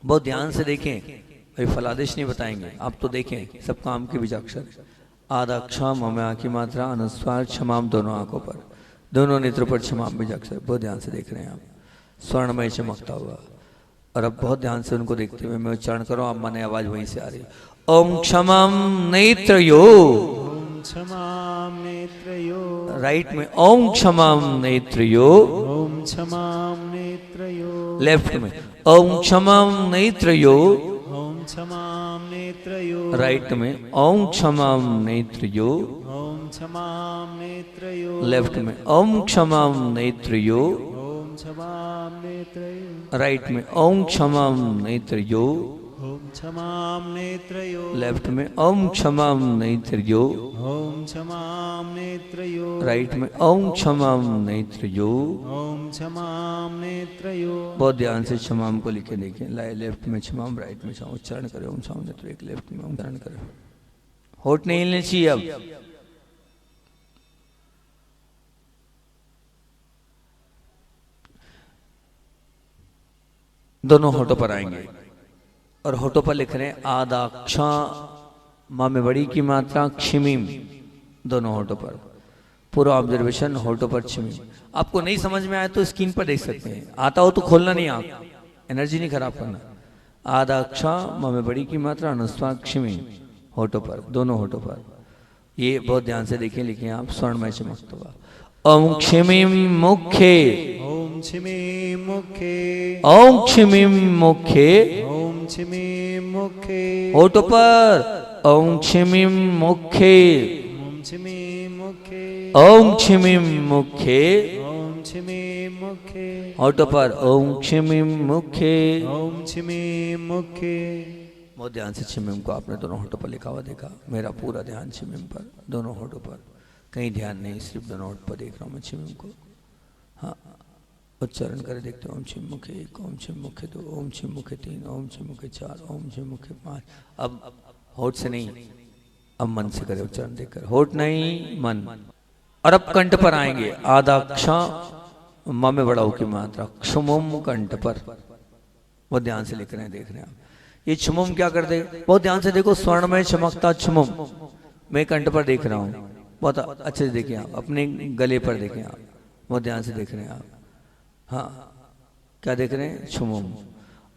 बहुत ध्यान से देखें, अभी फलादेश नहीं बताएंगे, आप तो देखें सब काम के बीजाक्षर। आधा क्षम में आ की मात्रा अनुस्वार क्षमाम दोनों आंखों पर, दोनों नेत्रों पर क्षमाम बीजाक्षर। बहुत ध्यान से देख रहे हैं आप, स्वर्णमय चमकता हुआ। और अब बहुत ध्यान से उनको देखते हुए मैं उच्चारण करो, आप माने आवाज वहीं से आ रही है। ओम क्षमाम नेत्रयो, ओम क्षमाम नेत्रयो, राइट में ओम क्षमाम नेत्रयो, ओम क्षमाम नेत्रयो, लेफ्ट में ओम क्षमाम नेत्रयो, ओम क्षमाम नेत्रयो, राइट में ओम क्षमाम नेत्रयो, ओम क्षमाम नेत्रयो, लेफ्ट में ओम क्षमाम नेत्रयो, ओम क्षमाम नेत्रयो, राइट में ओम क्षमाम नेत्रयो, ओम क्षमाम नेत्रयो, लेफ्ट में ओम क्षमाम नेत्रयो, ओम क्षमाम नेत्रयो, राइट में ओम क्षमाम नेत्रयो। ओम क्षमाम नेत्रयो। बहुत ध्यान से क्षमाम को लिखे देखें। लाए लेफ्ट में क्षमाम, राइट में क्षमाम। उच्चारण करें ओम क्षमाम नेत्र, एक लेफ्ट में उच्चारण करें। होठ नहीं हिलने चाहिए अब। दोनों होठों पर आएंगे और होठों पर लिख रहे हैं आदाक्षा माँ में बड़ी की मात्रा क्षिमीम, दोनों होठों पर। पूरा ऑब्जर्वेशन होठों पर क्षिमीम। आपको नहीं समझ में आए तो स्क्रीन पर देख सकते हैं, आता हो तो खोलना नहीं, आंख एनर्जी नहीं खराब करना। आदाक्षा माँ में बड़ी की मात्रा अनुस्वार क्षिमीम, होठों पर, दोनों होठों पर। ये बहुत ध्यान से देखें, लिखें आप, स्वर्णमय चमकता हुआ। ओम क्षिमीम मुखे, ओम क्षिमीम मुखे, ओम क्षिमीम मुखे, ओम क्षिमीम मुखे, होठों पर ओम क्षिमीम मुखे, ओम क्षिमीम मुखे, ओम क्षिमीम मुखे, ओम क्षिमीम मुखे, होठों पर ओम क्षिमीम मुखे। ओम क्षिमीम मुखे। बहुत ध्यान से क्षिमीम को आपने दोनों होठों पर लिखा हुआ देखा। मेरा पूरा ध्यान क्षिमीम पर, दोनों होठों पर, कहीं ध्यान नहीं, सिर्फ दोनों होठ पर देख रहा हूँ मैं क्षिमीम को। हाँ, उच्चारण करे देखते ओम छिम मुखे 1, ओम छिम मुखे 2, ओम छिम मुखे 3, ओम छिम मुखे 4, ओम छिम मुखे 5। अब होठ से नहीं, अब मन से करे उच्चारण देखकर, होठ नहीं मन। और अब कंठ पर आएंगे, आधा क्ष म में बड़ा की मात्रा, क्षमुम कंठ पर। बहुत ध्यान से लिख रहे हैं, देख रहे हैं आप। ये क्षमुम क्या कर दे, बहुत ध्यान से देखो, स्वर्णमय चमकता क्षमुम मैं कंठ पर देख रहा हूँ। बहुत अच्छे से देखिए आप, अपने गले पर देखें आप, बहुत ध्यान से देख रहे हैं आप। हाँ, क्या देख रहे हैं, क्षमुम।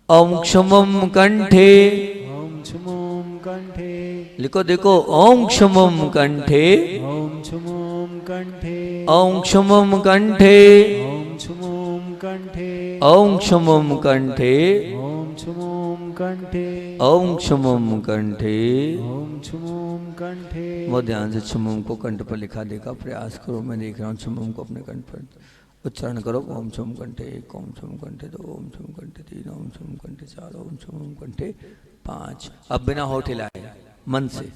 ओम क्षमुम कंठे, ओम क्षमुम कंठे, लिखो देखो, ओम क्षमुम कंठे, ओम क्षमुम कंठे, ओम क्षमुम कंठे, ओम क्षमुम कंठे, ओम क्षमम कंठे ओम क्षमोम कंठे ओम क्षमम कंठे। ओम क्षमोम कंठे। बहुत ध्यान से क्षमम को कंठ पर लिखा देखा प्रयास करो। मैं देख रहा हूँ क्षमम को अपने कंठ पर उच्चारण करो। ओम क्षम कंठे 1, ओम क्षम कंठे 2, ओम क्षम कंठे 3, ओम क्षम कंठे 4, ओम क्षम कंठे 5। अब बिना होठ हिलाए मन से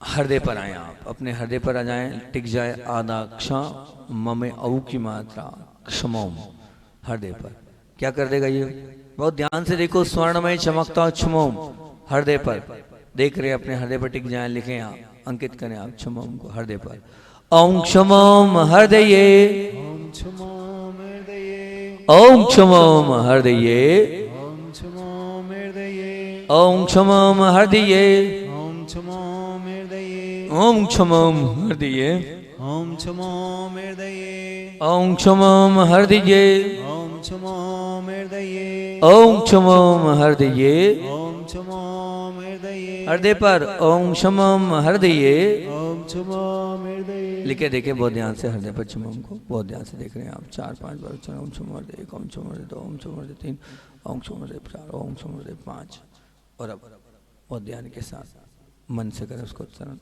हृदय पर आए। आप अपने हृदय पर आ जाएं, टिक जाए। आधा क्ष ममे औ की मात्रा क्षमोम हृदय पर क्या कर देगा ये? बहुत ध्यान से देखो। स्वर्णमय चमकता क्षमोम हृदय पर देख रहे अपने हृदय पर टिक जाए। लिखें आप, अंकित करें आप क्षमोम को हृदय पर। ओम क्षमोम हृदये ओम क्षमोम हृदये ओम क्षमोम हृदये ओम क्षमोम हृदये ओम क्षमोम हृदये ओम क्षमोम हृदये ओम क्षमोम हृदये ओम क्षमोम हृदये ओम क्षमोम हृदये ओम क्षमोम हृदये ओम क्षमोम हृदये ओम क्षमोम हृदये हृदय पर ओम क्षमोम हृदये ओम क्षमोम हृदये। लिखे देखे बहुत ध्यान से हृदय पर क्षमोम को बहुत ध्यान से देख रहे हैं आप। 4-5 बार उच्चारण। ओम क्षम हृदय 1, ओम क्षम हृदय 2, ओम क्षम हृदय 3, ओम क्षम हृदय 4, ओम क्षम हृदय 5। और अब बहुत ध्यान के साथ मन से करें उसको उच्चारण।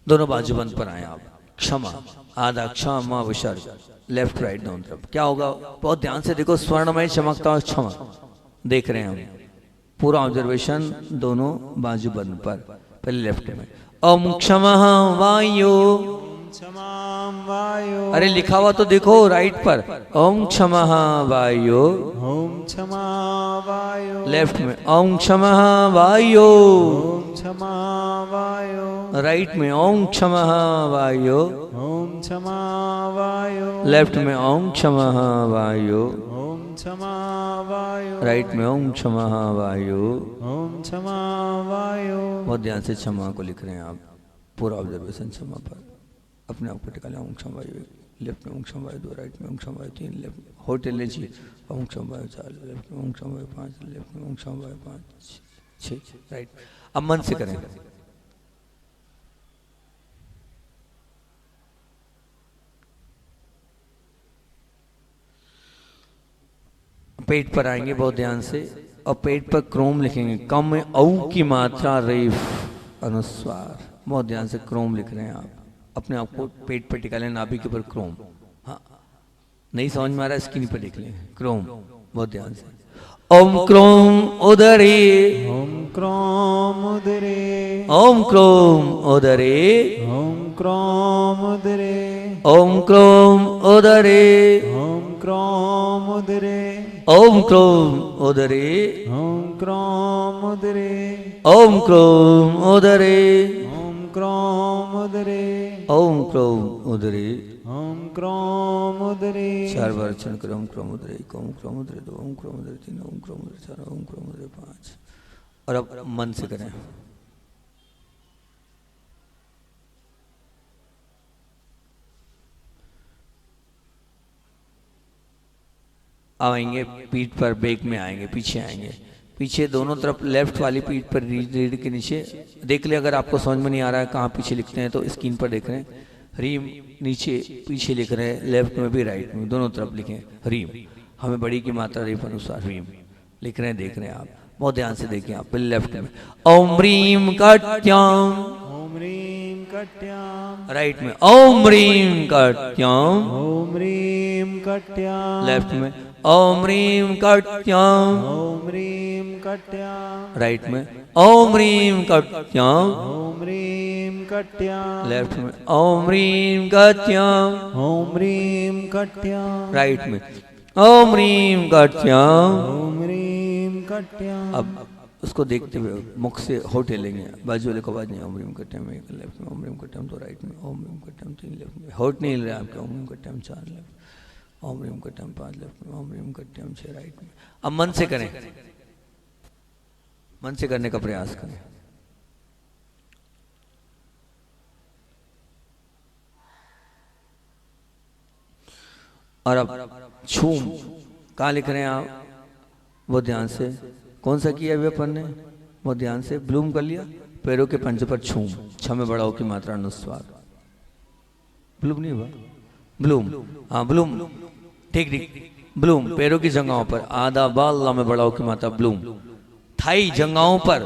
दोनों बाजू बंद पर आए आप। क्षमा आधा क्षमा विसर्ग लेफ्ट राइट दोनों तरफ। क्या होगा? बहुत ध्यान से देखो। स्वर्णमय चमकता हुआ क्षमा देख रहे हैं हम। पूरा ऑब्जर्वेशन दोनों बाजू बंद पर। पहले लेफ्ट में ओम क्षमा वायु। क्षमाम वायो। अरे लिखा हुआ तो देखो राइट पर। ओम क्षमा वायु। ओम क्षमा वायो। लेफ्ट में ओम क्षमा वायु। ओम क्षमा वायो। राइट में ओम क्षमा वायु। ओम क्षमा वायो। लेफ्ट में ओम क्षमा वायु। ओम क्षमा वायो। राइट में ओम क्षमा वायु। ओम क्षमा वायो। बहुत ध्यान से क्षमा को लिख रहे हैं आप। पूरा ऑब्जर्वेशन क्षमा पर अपने आप को टिका लें। ओम क्षमा वायु 1, लेफ्ट में ओम क्षमा वायु 2, राइट में ओम क्षमा वायु 3, लेफ्ट में होटल लीजिए। ओम क्षमा वायु 4, लेफ्ट में ओम क्षमा वायु 5, लेफ्ट में ओम क्षमा वायु 5 6 राइट। अब मन से करें। पेट पर आएंगे बहुत ध्यान से और पेट पर क्रोम लिखेंगे। कम में औ की मात्रा रेफ अनुस्वार। बहुत ध्यान से क्रोम लिख रहे हैं आप। अपने आप को पेट पर टिका लें। नाभि के ऊपर क्रोम। हाँ नहीं समझ में आ रहा स्क्रीन पर लिख लें क्रोम बहुत ध्यान से। ओम क्रोम उदरे ओम क्रोम उदरे ओम क्रोम उदरे ओम क्रोम उदरे ओम क्रोम उदरे ओम क्रोम उदरे ओम क्रोम उदरे ओम क्रोम उदरे ओम क्रोम उदरे ओम क्रोम उदरे ओम क्रोम उदरे। ओम क्रोम उदरे। 4 बार उच्चारण करें। ओम क्रोम उदरे 1, ओम क्रोम उदरे 2, ओम क्रोम उदरे 3, ओम क्रोम उदरे 4, ओम क्रोम उदरे 5। और अब मन से करें। आएंगे पीठ पर बेक में आएंगे पीछे आएंगे। पीछे दोनों तरफ लेफ्ट वाली पीठ पर रीढ़ के नीचे देख ले। अगर आपको समझ में नहीं आ रहा है कहाँ पीछे लिखते हैं तो स्क्रीन पर देख रहे हैं। रीम नीचे पीछे लिख रहे हैं। लेफ्ट में भी राइट में दोनों तरफ लिखें रीम। हमें बड़ी की मात्रा रेफ अनुसार रीम लिख रहे हैं देख रहे हैं आप। बहुत ध्यान से देखिए आप। पहले लेफ्ट में ओम रीम कट्याम। ओम रीम कट्याम। राइट में ओम रीम कट्याम। ओम रीम कट्याम। लेफ्ट में ओम रीम कट्याम। ओम रीम कट्याम। राइट में ओम रीम कट्याम। ओम रीम कट्याम। लेफ्ट में ओम रीम कट्याम। ओम रीम कट्याम। राइट में ओम रीम कट्याम। ओम रीम कट्याम। अब उसको देखते हुए मुख से होठ हिलेंगे। बाजू वाले को आवाज नहीं। ओम रीम कट्याम 1 लेफ्ट में, ओम रीम कट्याम 2 राइट में, ओम रीम कट्याम 3 लेफ्ट में। होठ नहीं हिल रहे आपके। ओम रीम कट्याम 4 लेफ्ट, ओम रीम कट्याम 5 लेफ्ट में, ओम रीम कट्याम 6 राइट में। अब मन से करें। मन से करने का प्रयास करें। और अब छूम कहाँ लिख रहे हैं आप? वो ध्यान से कौन सा किया अभी अपन ने? बहुत ध्यान से ब्लूम कर लिया। पैरों के पंजे पर छूम, छ में बढ़ाओ की मात्रा अनुस्वार। ब्लूम नहीं हुआ, ब्लूम, हाँ ब्लूम, ठीक ठीक, ब्लूम। पैरों की जगहों पर आधा बाल ला में बढ़ाओ की मात्रा ब्लूम। थाई जगहों पर,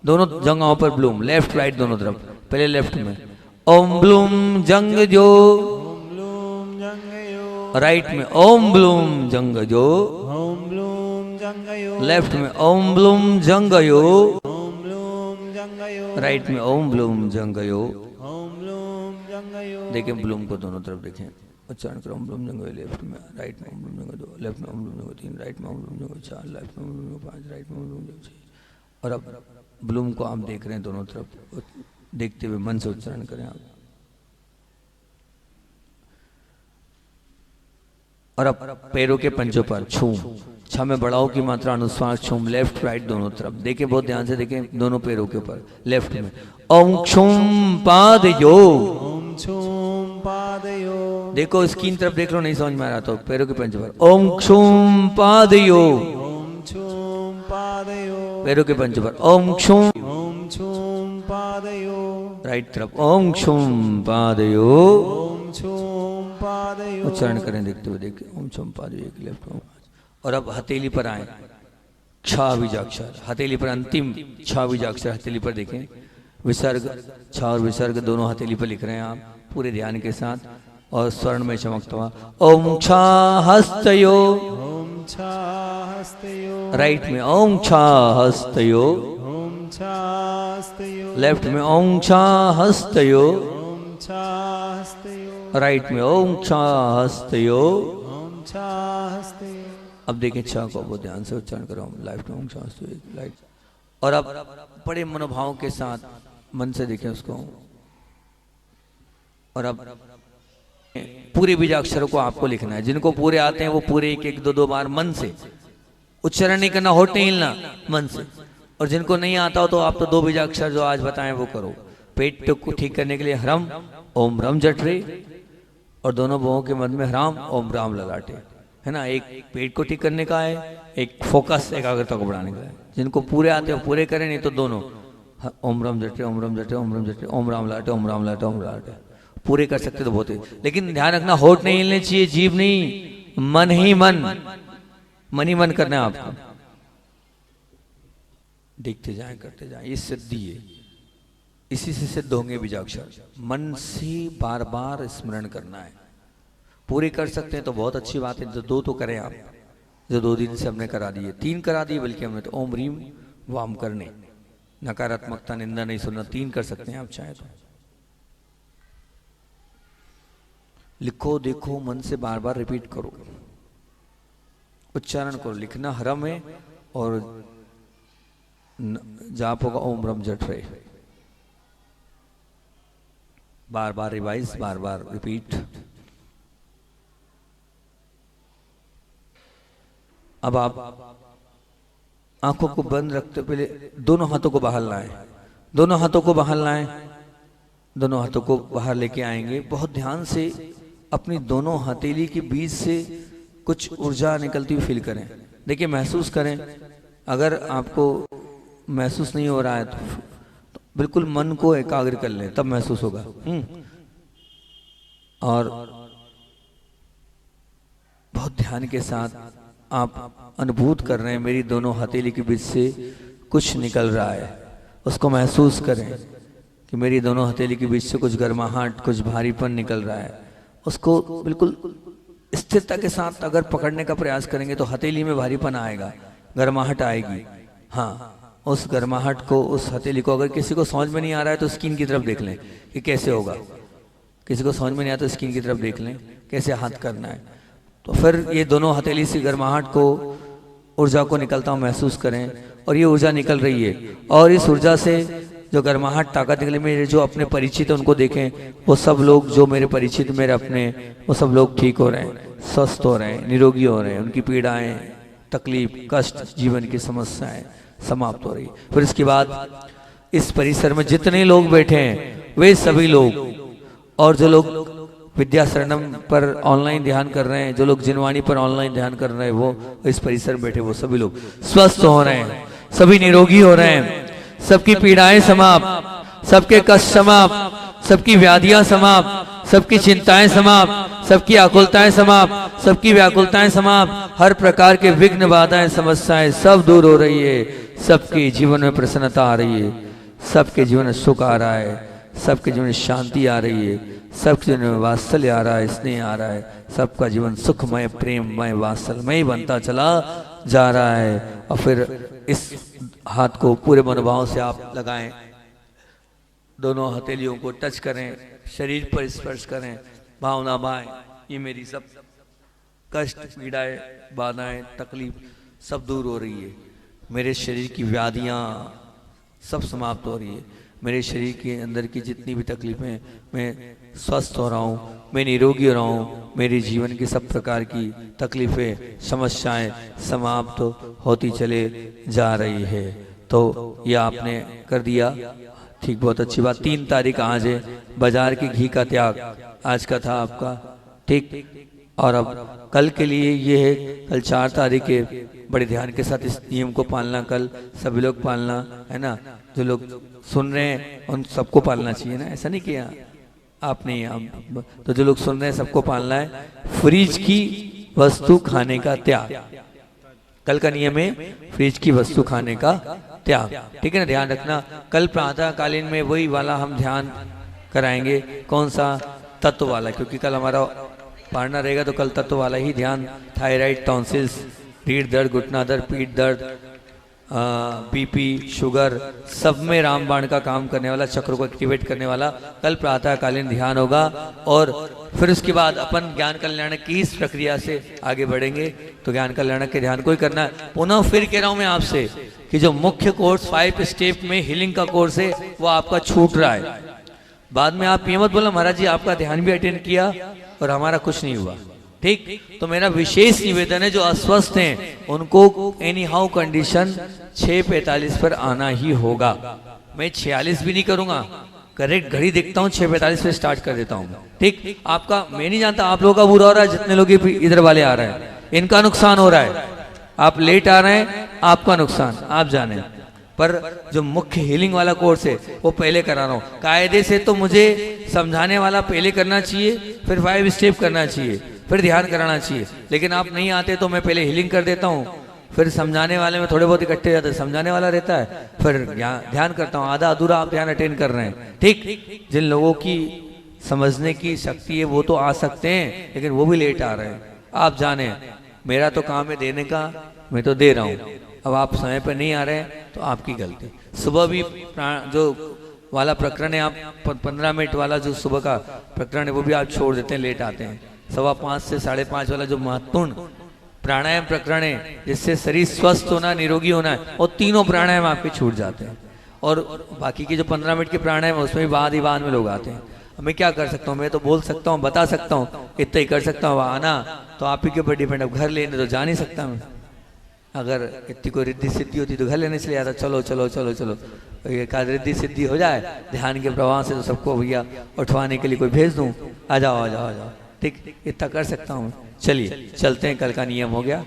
दोनों जगहों पर ब्लूम, लेफ्ट राइट दोनों तरफ। पहले लेफ्ट में ओम ब्लूम जंग जो, ओम ब्लूम जंगयो, राइट में ओम ब्लूम जंग जो, ओम ब्लूम जंगयो, लेफ्ट में ओम ब्लूम जंगयो, ओम ब्लूम जंगयो, राइट में ओम ब्लूम जंगयो। ओम ब्लूम जंगयो। देखें ब्लूम को दोनों तरफ देखें, उच्चारण करो। ओम ब्लूम जंगयो, लेफ्ट में, राइट में ओम ब्लूम जंगयो 2, लेफ्ट में ओम ब्लूम जंगयो 3, राइट में ओम ब्लूम जंगयो 4, लेफ्ट में ओम ब्लूम जंगयो 5, राइट में ओम ब्लूम जंगयो 6। और अब ब्लूम को आप देख रहे हैं दोनों तरफ, देखते हुए मन से उच्चारण करें आप। और अब पैरों के पंजों पर छूम, छ में बढ़ाओ की मात्रा अनुस्वार छूम, लेफ्ट राइट दोनों तरफ। देखें बहुत ध्यान से देखें दोनों पैरों के ऊपर। लेफ्ट में ओम क्षुम पादयो, ओम छूम पादयो, देखो स्क्रीन तरफ देख लो, नहीं समझ में आ रहा तो पैरों के पंजों पर ओम क्षुम पादयो, ओम छूम पादयो, पैरों के पंजों पर ओम क्षुम, ओम छूम पादयो, राइट तरफ ओम क्षुम पादयो। ओम छूम पादयो। उच्चारण करें देखते हुए, देखिए ओम क्षुम पादयो, एक लेफ्ट में। और अब हथेली पर आए, छा बीजाक्षर, हथेली पर अंतिम छा बीजाक्षर हथेली पर देखें। विसर्ग, छा और विसर्ग दोनों हथेली पर लिख रहे हैं आप पूरे ध्यान के साथ और स्वर्ण में चमकता हुआ। ओम छा हस्तयो, ओम छा हस्तयो, राइट में ओम छा हस्तयो, ओम छा हस्तयो, लेफ्ट में ओम छा हस्तयो, ओम छा हस्तयो, राइट में ओम छा हस्तयो। ओम छा हस्तयो। अब देखें छा को बहुत ध्यान से उच्चारण करो, लेफ्ट में ओम छा हस्तयो, राइट। और अब बड़े मनोभाव के साथ मन से देखें उसको। और अब पूरे बीजाक्षरों को आपको लिखना है। जिनको पूरे आते हैं वो पूरे एक एक दो दो बार मन से उच्चारण नहीं करना, होठ नहीं हिलना, मन से। और जिनको नहीं आता हो तो आप तो दो बीजाक्षर जो आज बताएं वो करो। पेट को ठीक करने के लिए ह्रम ओम रम जठरे, और दोनों बहुओं के मध्य में ह्राम ओम राम ललाटे, है ना। एक पेट को ठीक करने का है, एक फोकस एकाग्रता को बढ़ाने का है। जिनको पूरे आते हो पूरे करें, नहीं तो दोनों ओम रम जठरे, ओम रम जठरे, ओम रम जठरे, ओम राम लाटे, ओम राम लाटे, ओम लाटे पूरे कर सकते तो बहुत ही। लेकिन ध्यान रखना होठ नहीं हिलने चाहिए, जीभ नहीं, मन ही मन, मन ही मन करना है आपको। देखते जाएं, करते जाएं, ये सिद्धि है, इसी से सिद्ध होंगे बीजाक्षर। मन से बार बार स्मरण करना है। पूरे कर सकते हैं तो बहुत अच्छी बात है, दो तो करें आप, जो 2 दिन से हमने करा दिए, 3 करा दिए बल्कि हमने तो। ओम रीम वाम करने, नकारात्मकता निंदा नहीं सुनना, 3 कर सकते हैं आप चाहे तो। लिखो, देखो, मन से बार बार रिपीट करो, उच्चारण करो। लिखना हरम है और जाप होगा ओम रम जठरे। बार बार रिवाइज, बार बार रिपीट। अब आप आंखों को बंद रखते पहले दोनों हाथों को बाहर लाएं, दोनों हाथों को बाहर लाएं, दोनों हाथों को बाहर लेके आएंगे। बहुत ध्यान से अपनी दोनों हथेली के बीच से कुछ ऊर्जा निकलती हुई फील करें। देखिए, महसूस करें। अगर आपको महसूस नहीं हो रहा है तो बिल्कुल मन को एकाग्र कर लें, तब महसूस होगा। और बहुत ध्यान के साथ आप अनुभूत कर रहे हैं मेरी दोनों हथेली के बीच से कुछ निकल रहा है। उसको महसूस करें कि मेरी दोनों हथेली के बीच से कुछ गर्माहट, कुछ भारीपन निकल रहा है। उसको बिल्कुल स्थिरता के साथ अगर पकड़ने का प्रयास करेंगे तो हथेली में भारीपन आएगा, गर्माहट आएगी। हाँ, उस गर्माहट को, उस हथेली को, अगर किसी को समझ में नहीं आ रहा है तो स्किन की तरफ देख लें कि कैसे होगा। किसी को समझ में नहीं आता तो स्किन की तरफ देख लें कैसे हाथ करना है। तो फिर ये दोनों हथेली से गर्माहट को, ऊर्जा को निकलता हुआ महसूस करें। और ये ऊर्जा निकल रही है, और इस ऊर्जा से जो गर्माहट, ताकत निकले, मेरे जो अपने परिचित उनको देखें, वो सब लोग जो मेरे परिचित, मेरे अपने, वो सब लोग ठीक हो रहे हैं, स्वस्थ हो रहे हैं, निरोगी हो रहे हैं। उनकी पीड़ाएं, तकलीफ, कष्ट, जीवन की समस्याएं समाप्त हो रही। फिर इसके बाद इस परिसर में जितने लोग बैठे हैं वे सभी लोग, और जो लोग विद्या शरणम पर ऑनलाइन ध्यान कर रहे हैं, जो लोग जिनवाणी पर ऑनलाइन ध्यान कर रहे हैं, वो इस परिसर में बैठे वो सभी लोग स्वस्थ हो रहे हैं, सभी निरोगी हो रहे हैं, सबकी पीड़ाएं समाप्त, सबके कष्ट समाप्त, सबकी व्याधियां समाप्त, सबकी चिंताएं समाप्त, सबकी आकुलताएं समाप्त, सबकी व्याकुलताएं समाप्त, हर प्रकार के विघ्न बाधाएं समस्याएं सब दूर हो रही है, सबके जीवन में प्रसन्नता आ रही है, सबके जीवन में सुख आ रहा है, सबके जीवन में शांति आ रही है, सबके जीवन में वात्सल्य आ रहा है, स्नेह आ रहा है, सबका जीवन सुखमय प्रेममय वात्सल्यमय बनता चला जा रहा है। और फिर इस हाथ को पूरे मनोभाव से आप लगाएं, दोनों हथेलियों को टच करें, शरीर पर स्पर्श करें, भावना भाएं ये मेरी सब कष्ट पीड़ाएं बाधाएं तकलीफ सब दूर हो रही है, मेरे शरीर की व्याधियां सब समाप्त हो रही है, मेरे शरीर के अंदर की जितनी भी तकलीफें मैं स्वस्थ हो रहा हूँ, मैं निरोगी हो रहा हूँ, मेरे जीवन की सब प्रकार की तकलीफें समस्याएं समाप्त होती चले जा रही है। तो ये आपने कर दिया, ठीक, बहुत अच्छी बात। 3 तारीख आज है, बाजार की घी का त्याग आज का था आपका, ठीक। और अब कल के लिए ये है, कल 4 तारीख है, बड़े ध्यान के साथ इस नियम को पालना, कल सभी लोग पालना है ना, जो लोग सुन रहे हैं उन सबको पालना चाहिए ना, ऐसा नहीं किया आप नहीं, आप तो जो लोग सुन रहे हैं सबको पालना है। फ्रिज की वस्तु खाने का त्याग, कल का नियम है फ्रिज की वस्तु खाने का त्याग, ठीक है ना, ध्यान रखना। कल प्रातः कालीन में वही वाला हम ध्यान कराएंगे, कौन सा, तत्व वाला, क्योंकि कल हमारा पढ़ना रहेगा तो कल तत्व वाला ही ध्यान, थायराइड, टॉन्सिल्स, रीढ़ दर्द, घुटना दर्द, पीठ दर्द, बीपी, शुगर, सब में रामबाण का काम करने वाला, चक्र को एक्टिवेट करने वाला कल प्रातःकालीन ध्यान होगा। और फिर उसके बाद अपन ज्ञान कल्याणक की इस प्रक्रिया से आगे बढ़ेंगे। तो ज्ञान कल्याणक के ध्यान को ही करना है। पुनः फिर कह रहा हूं मैं आपसे कि जो मुख्य कोर्स 5 स्टेप में हीलिंग का कोर्स है वो आपका छूट रहा है। बाद में आप ये मत बोला महाराज जी आपका ध्यान भी अटेंड किया और हमारा कुछ नहीं हुआ, ठीक। तो मेरा विशेष निवेदन है जो अस्वस्थ हैं उनको एनी हाउ कंडीशन 6:45 पर आना ही होगा। मैं 46 भी नहीं करूंगा, करेक्ट घड़ी देखता हूँ 6:45 पे स्टार्ट कर देता हूँ, ठीक। आपका मैं नहीं जानता, आप लोगों का बुरा हो रहा है, जितने लोग इधर वाले आ रहे हैं इनका नुकसान हो रहा है, आप लेट आ रहे हैं आपका नुकसान, आप जाने। पर जो मुख्य हीलिंग वाला कोर्स है वो पहले करा रहा हूँ कायदे से। तो मुझे समझाने वाला पहले करना चाहिए, फिर 5 स्टेप करना चाहिए, फिर ध्यान कराना चाहिए। लेकिन आप नहीं आते तो मैं पहले हीलिंग कर देता हूँ, फिर समझाने वाले में थोड़े बहुत इकट्ठे जाते हैं, समझाने वाला रहता है, फिर ध्यान करता हूँ। आधा अधूरा आप ध्यान अटेंड कर रहे हैं, ठीक। जिन लोगों की समझने की शक्ति है वो तो आ सकते हैं, लेकिन वो भी लेट आ रहे हैं, आप जाने। मेरा तो काम है देने का, मैं तो दे रहा हूँ। अब आप समय पर नहीं आ रहे हैं तो आपकी गलती। सुबह भी जो वाला प्रकरण है, आप 15 मिनट वाला जो सुबह का प्रकरण है वो भी आप छोड़ देते हैं, लेट आते हैं। 5:15 से 5:30 वाला जो महत्वपूर्ण प्राणायाम प्रकरण है जिससे शरीर स्वस्थ होना निरोगी होना है, वो तीनों प्राणायाम आपके छूट जाते हैं। और बाकी के जो 15 मिनट के प्राणायाम है उसमें भी बाद ही बाद में लोग आते हैं। मैं क्या कर सकता हूँ, मैं तो बोल सकता हूँ, बता सकता हूँ, इतना ही कर सकता हूँ। आना तो आप ही के ऊपर डिपेंड। अब घर लेने तो जा नहीं सकता मैं, अगर इतनी कोई रिद्धि सिद्धि होती तो घर लेने चले जाता। चलो चलो चलो चलो, ये का रिद्धि सिद्धि हो जाए ध्यान के प्रभाव से तो सबको भैया उठवाने के लिए कोई भेज दूं, आ जाओ आ जाओ आ जाओ, ठीक। इतना कर सकता हूँ। चलिए चलते हैं, कल का नियम हो गया।